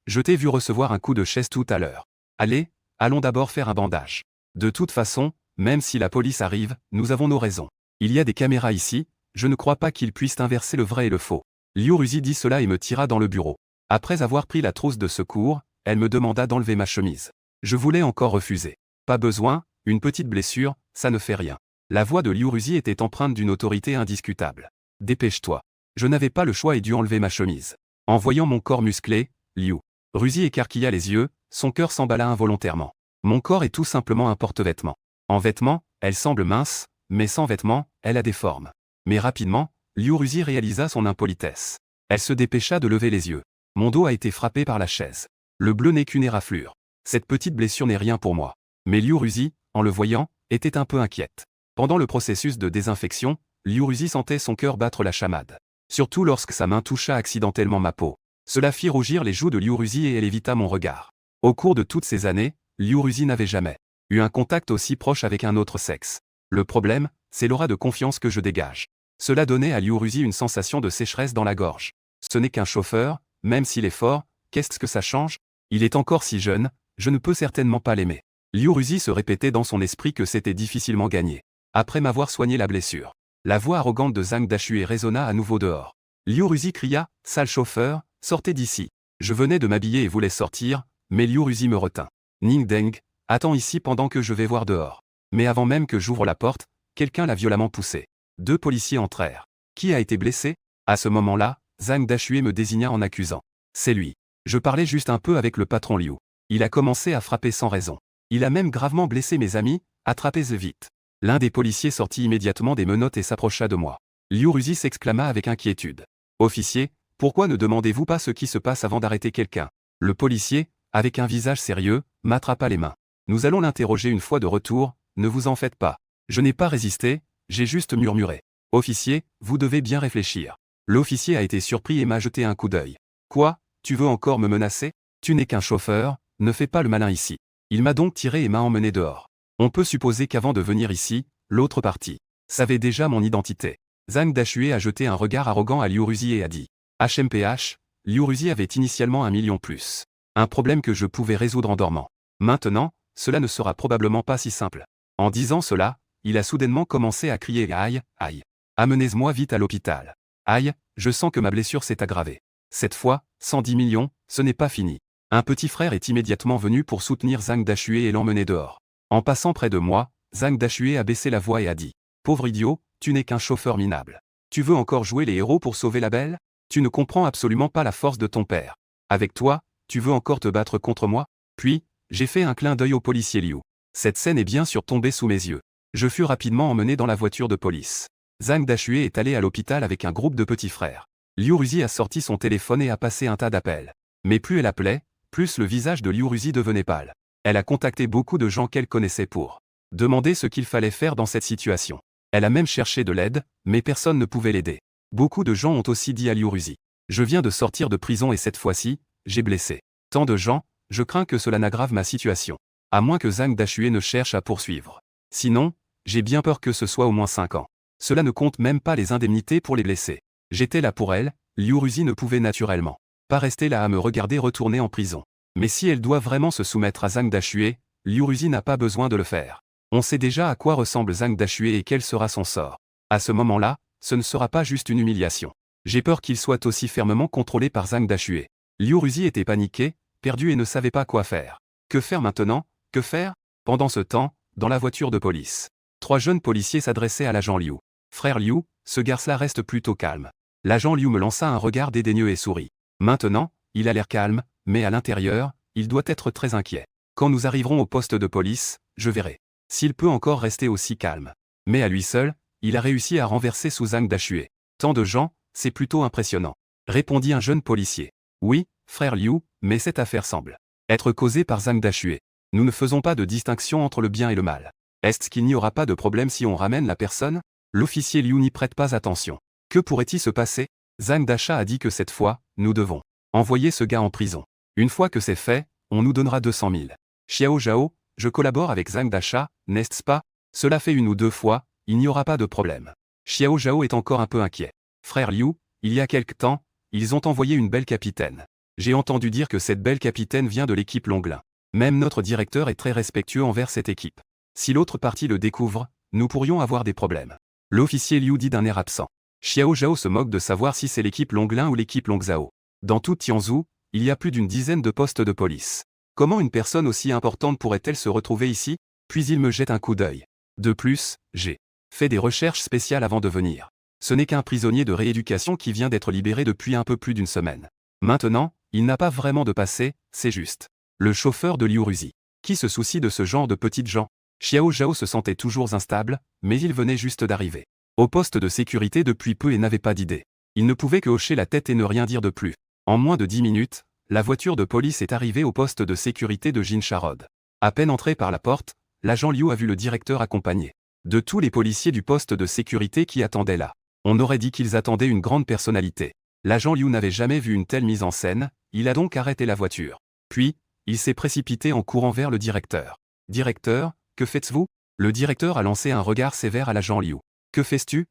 Speaker 1: Je t'ai vu recevoir un coup de chaise tout à l'heure. Allez, allons d'abord faire un bandage. De toute façon, même si la police arrive, nous avons nos raisons. Il y a des caméras ici, je ne crois pas qu'ils puissent inverser le vrai et le faux. Liu Ruzi dit cela et me tira dans le bureau. Après avoir pris la trousse de secours, elle me demanda d'enlever ma chemise. Je voulais encore refuser. Pas besoin, une petite blessure, ça ne fait rien. La voix de Liu Ruzi était empreinte d'une autorité indiscutable. Dépêche-toi. Je n'avais pas le choix et dû enlever ma chemise. En voyant mon corps musclé, Liu Ruzi écarquilla les yeux, son cœur s'emballa involontairement. Mon corps est tout simplement un porte-vêtements. En vêtements, elle semble mince, mais sans vêtements, elle a des formes. Mais rapidement, Liu Ruzi réalisa son impolitesse. Elle se dépêcha de lever les yeux. Mon dos a été frappé par la chaise. Le bleu n'est qu'une éraflure. Cette petite blessure n'est rien pour moi. Mais Liu Ruzi, en le voyant, était un peu inquiète. Pendant le processus de désinfection, Liu Ruzi sentait son cœur battre la chamade. Surtout lorsque sa main toucha accidentellement ma peau. Cela fit rougir les joues de Liu Ruzi et elle évita mon regard. Au cours de toutes ces années, Liu Ruzi n'avait jamais eu un contact aussi proche avec un autre sexe. Le problème, c'est l'aura de confiance que je dégage. Cela donnait à Liu Ruzi une sensation de sécheresse dans la gorge. Ce n'est qu'un chauffeur, même s'il est fort, qu'est-ce que ça change? Il est encore si jeune, je ne peux certainement pas l'aimer. Liu Ruzi se répétait dans son esprit que c'était difficilement gagné. Après m'avoir soigné la blessure, la voix arrogante de Zhang Dashue résonna à nouveau dehors. Liu Ruzi cria, « Sale chauffeur, sortez d'ici !» Je venais de m'habiller et voulais sortir, mais Liu Ruzi me retint. Ning Deng, attends ici pendant que je vais voir dehors. Mais avant même que j'ouvre la porte, quelqu'un l'a violemment poussé. 2 policiers entrèrent. Qui a été blessé? À ce moment-là, Zhang Dashue me désigna en accusant. C'est lui. Je parlais juste un peu avec le patron Liu. Il a commencé à frapper sans raison. Il a même gravement blessé mes amis, attrapez-le vite. L'un des policiers sortit immédiatement des menottes et s'approcha de moi. Liu Ruzi s'exclama avec inquiétude. Officier, pourquoi ne demandez-vous pas ce qui se passe avant d'arrêter quelqu'un? Le policier, avec un visage sérieux, m'attrapa les mains. Nous allons l'interroger une fois de retour, ne vous en faites pas. Je n'ai pas résisté, j'ai juste murmuré. Officier, vous devez bien réfléchir. L'officier a été surpris et m'a jeté un coup d'œil. Quoi, tu veux encore me menacer? Tu n'es qu'un chauffeur, ne fais pas le malin ici. Il m'a donc tiré et m'a emmené dehors. On peut supposer qu'avant de venir ici, l'autre partie savait déjà mon identité. Zhang Dashue a jeté un regard arrogant à Liu Ruzi et a dit. HMPH, Liu Ruzi avait initialement 1 million plus. Un problème que je pouvais résoudre en dormant. Maintenant, cela ne sera probablement pas si simple. En disant cela, il a soudainement commencé à crier aïe, aïe. Amenez-moi vite à l'hôpital. Aïe, je sens que ma blessure s'est aggravée. Cette fois, 110 millions, ce n'est pas fini. Un petit frère est immédiatement venu pour soutenir Zhang Dashue et l'emmener dehors. En passant près de moi, Zhang Dashue a baissé la voix et a dit. Pauvre idiot, tu n'es qu'un chauffeur minable. Tu veux encore jouer les héros pour sauver la belle? Tu ne comprends absolument pas la force de ton père. Avec toi, tu veux encore te battre contre moi? Puis, j'ai fait un clin d'œil au policier Liu. Cette scène est bien sûr tombée sous mes yeux. Je fus rapidement emmené dans la voiture de police. Zhang Dashue est allé à l'hôpital avec un groupe de petits frères. Liu Ruzi a sorti son téléphone et a passé un tas d'appels. Mais plus elle appelait, plus le visage de Liu Ruzi devenait pâle. Elle a contacté beaucoup de gens qu'elle connaissait pour demander ce qu'il fallait faire dans cette situation. Elle a même cherché de l'aide, mais personne ne pouvait l'aider. Beaucoup de gens ont aussi dit à Liu Ruzi. Je viens de sortir de prison et cette fois-ci, j'ai blessé tant de gens, je crains que cela n'aggrave ma situation. À moins que Zhang Dashue ne cherche à poursuivre. Sinon, j'ai bien peur que ce soit au moins 5 ans. Cela ne compte même pas les indemnités pour les blessés. J'étais là pour elle, Liu Ruzi ne pouvait naturellement pas rester là à me regarder retourner en prison. Mais si elle doit vraiment se soumettre à Zhang Dashue, Liu Ruzi n'a pas besoin de le faire. On sait déjà à quoi ressemble Zhang Dashue et quel sera son sort. À ce moment-là, ce ne sera pas juste une humiliation. J'ai peur qu'il soit aussi fermement contrôlé par Zhang Dashue. Liu Ruzi était paniqué, perdu et ne savait pas quoi faire. Que faire maintenant? Que faire? Pendant ce temps, dans la voiture de police, 3 jeunes policiers s'adressaient à l'agent Liu. Frère Liu, ce garce-là reste plutôt calme. L'agent Liu me lança un regard dédaigneux et sourit. Maintenant, il a l'air calme, mais à l'intérieur, il doit être très inquiet. Quand nous arriverons au poste de police, je verrai s'il peut encore rester aussi calme. Mais à lui seul, il a réussi à renverser Zhang Dashue. Tant de gens, c'est plutôt impressionnant. Répondit un jeune policier. Oui, frère Liu, mais cette affaire semble être causée par Zhang Dashue. Nous ne faisons pas de distinction entre le bien et le mal. Est-ce qu'il n'y aura pas de problème si on ramène la personne? L'officier Liu n'y prête pas attention. Que pourrait-il se passer? Zhang Dasha a dit que cette fois, nous devons envoyer ce gars en prison. Une fois que c'est fait, on nous donnera 200 000. Xiao Zhao, je collabore avec Zhang Dasha, n'est-ce pas? Cela fait 1 ou 2 fois, il n'y aura pas de problème. Xiao Zhao est encore un peu inquiet. Frère Liu, il y a quelque temps, ils ont envoyé une belle capitaine. J'ai entendu dire que cette belle capitaine vient de l'équipe Longlin. Même notre directeur est très respectueux envers cette équipe. Si l'autre partie le découvre, nous pourrions avoir des problèmes. L'officier Liu dit d'un air absent. Xiao Zhao se moque de savoir si c'est l'équipe Longlin ou l'équipe Longzhao. Dans toute Tianzhu, il y a plus d'une dizaine de postes de police. Comment une personne aussi importante pourrait-elle se retrouver ici? Puis il me jette un coup d'œil. De plus, j'ai fait des recherches spéciales avant de venir. Ce n'est qu'un prisonnier de rééducation qui vient d'être libéré depuis un peu plus d'1 semaine. Maintenant, il n'a pas vraiment de passé, c'est juste le chauffeur de Liu Ruzi. Qui se soucie de ce genre de petites gens? Xiao Zhao se sentait toujours instable, mais il venait juste d'arriver au poste de sécurité depuis peu et n'avait pas d'idée. Il ne pouvait que hocher la tête et ne rien dire de plus. En moins de 10 minutes, la voiture de police est arrivée au poste de sécurité de Jinsharod. À peine entré par la porte, l'agent Liu a vu le directeur accompagné de tous les policiers du poste de sécurité qui attendaient là. On aurait dit qu'ils attendaient une grande personnalité. L'agent Liu n'avait jamais vu une telle mise en scène, il a donc arrêté la voiture. Puis, il s'est précipité en courant vers le directeur. « Directeur, que faites-vous » Le directeur a lancé un regard sévère à l'agent Liu. « Que fais-tu »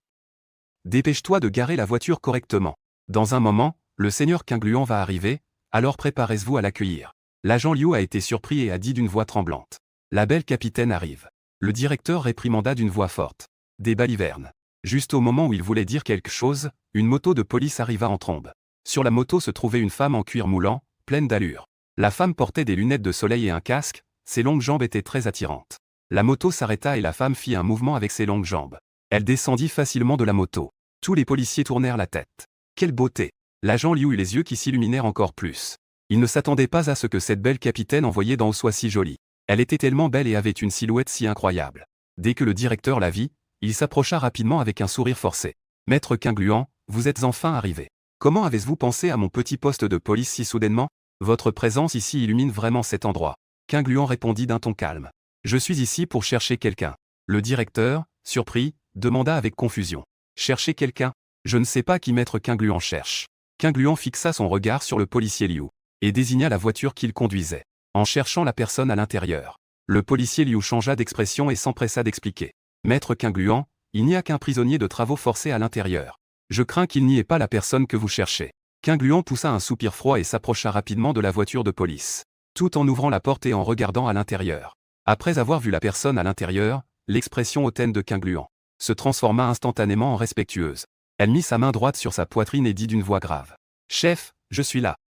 Speaker 1: Dépêche-toi de garer la voiture correctement. Dans un moment, le seigneur Qingluan va arriver, alors préparez-vous à l'accueillir. L'agent Liu a été surpris et a dit d'une voix tremblante. La belle capitaine arrive. Le directeur réprimanda d'une voix forte. Des balivernes. Juste au moment où il voulait dire quelque chose, une moto de police arriva en trombe. Sur la moto se trouvait une femme en cuir moulant, pleine d'allure. La femme portait des lunettes de soleil et un casque, ses longues jambes étaient très attirantes. La moto s'arrêta et la femme fit un mouvement avec ses longues jambes. Elle descendit facilement de la moto. Tous les policiers tournèrent la tête. Quelle beauté! L'agent Liu eut les yeux qui s'illuminèrent encore plus. Il ne s'attendait pas à ce que cette belle capitaine envoyée d'en haut soit si jolie. Elle était tellement belle et avait une silhouette si incroyable. Dès que le directeur la vit, il s'approcha rapidement avec un sourire forcé. « Maître Qingluan, vous êtes enfin arrivé. Comment avez-vous pensé à mon petit poste de police si soudainement? Votre présence ici illumine vraiment cet endroit. » Qingluan répondit d'un ton calme. « Je suis ici pour chercher quelqu'un. » Le directeur, surpris, demanda avec confusion. « Chercher quelqu'un? Je ne sais pas qui maître Qingluan cherche. » Qingluan fixa son regard sur le policier Liu et désigna la voiture qu'il conduisait, en cherchant la personne à l'intérieur. Le policier Liu changea d'expression et s'empressa d'expliquer. « Maître Qingluan, il n'y a qu'un prisonnier de travaux forcés à l'intérieur. Je crains qu'il n'y ait pas la personne que vous cherchez. » Qingluan poussa un soupir froid et s'approcha rapidement de la voiture de police, tout en ouvrant la porte et en regardant à l'intérieur. Après avoir vu la personne à l'intérieur, l'expression hautaine de Qingluan se transforma instantanément en respectueuse. Elle mit sa main droite sur sa poitrine et dit d'une voix grave. « Chef, je suis là.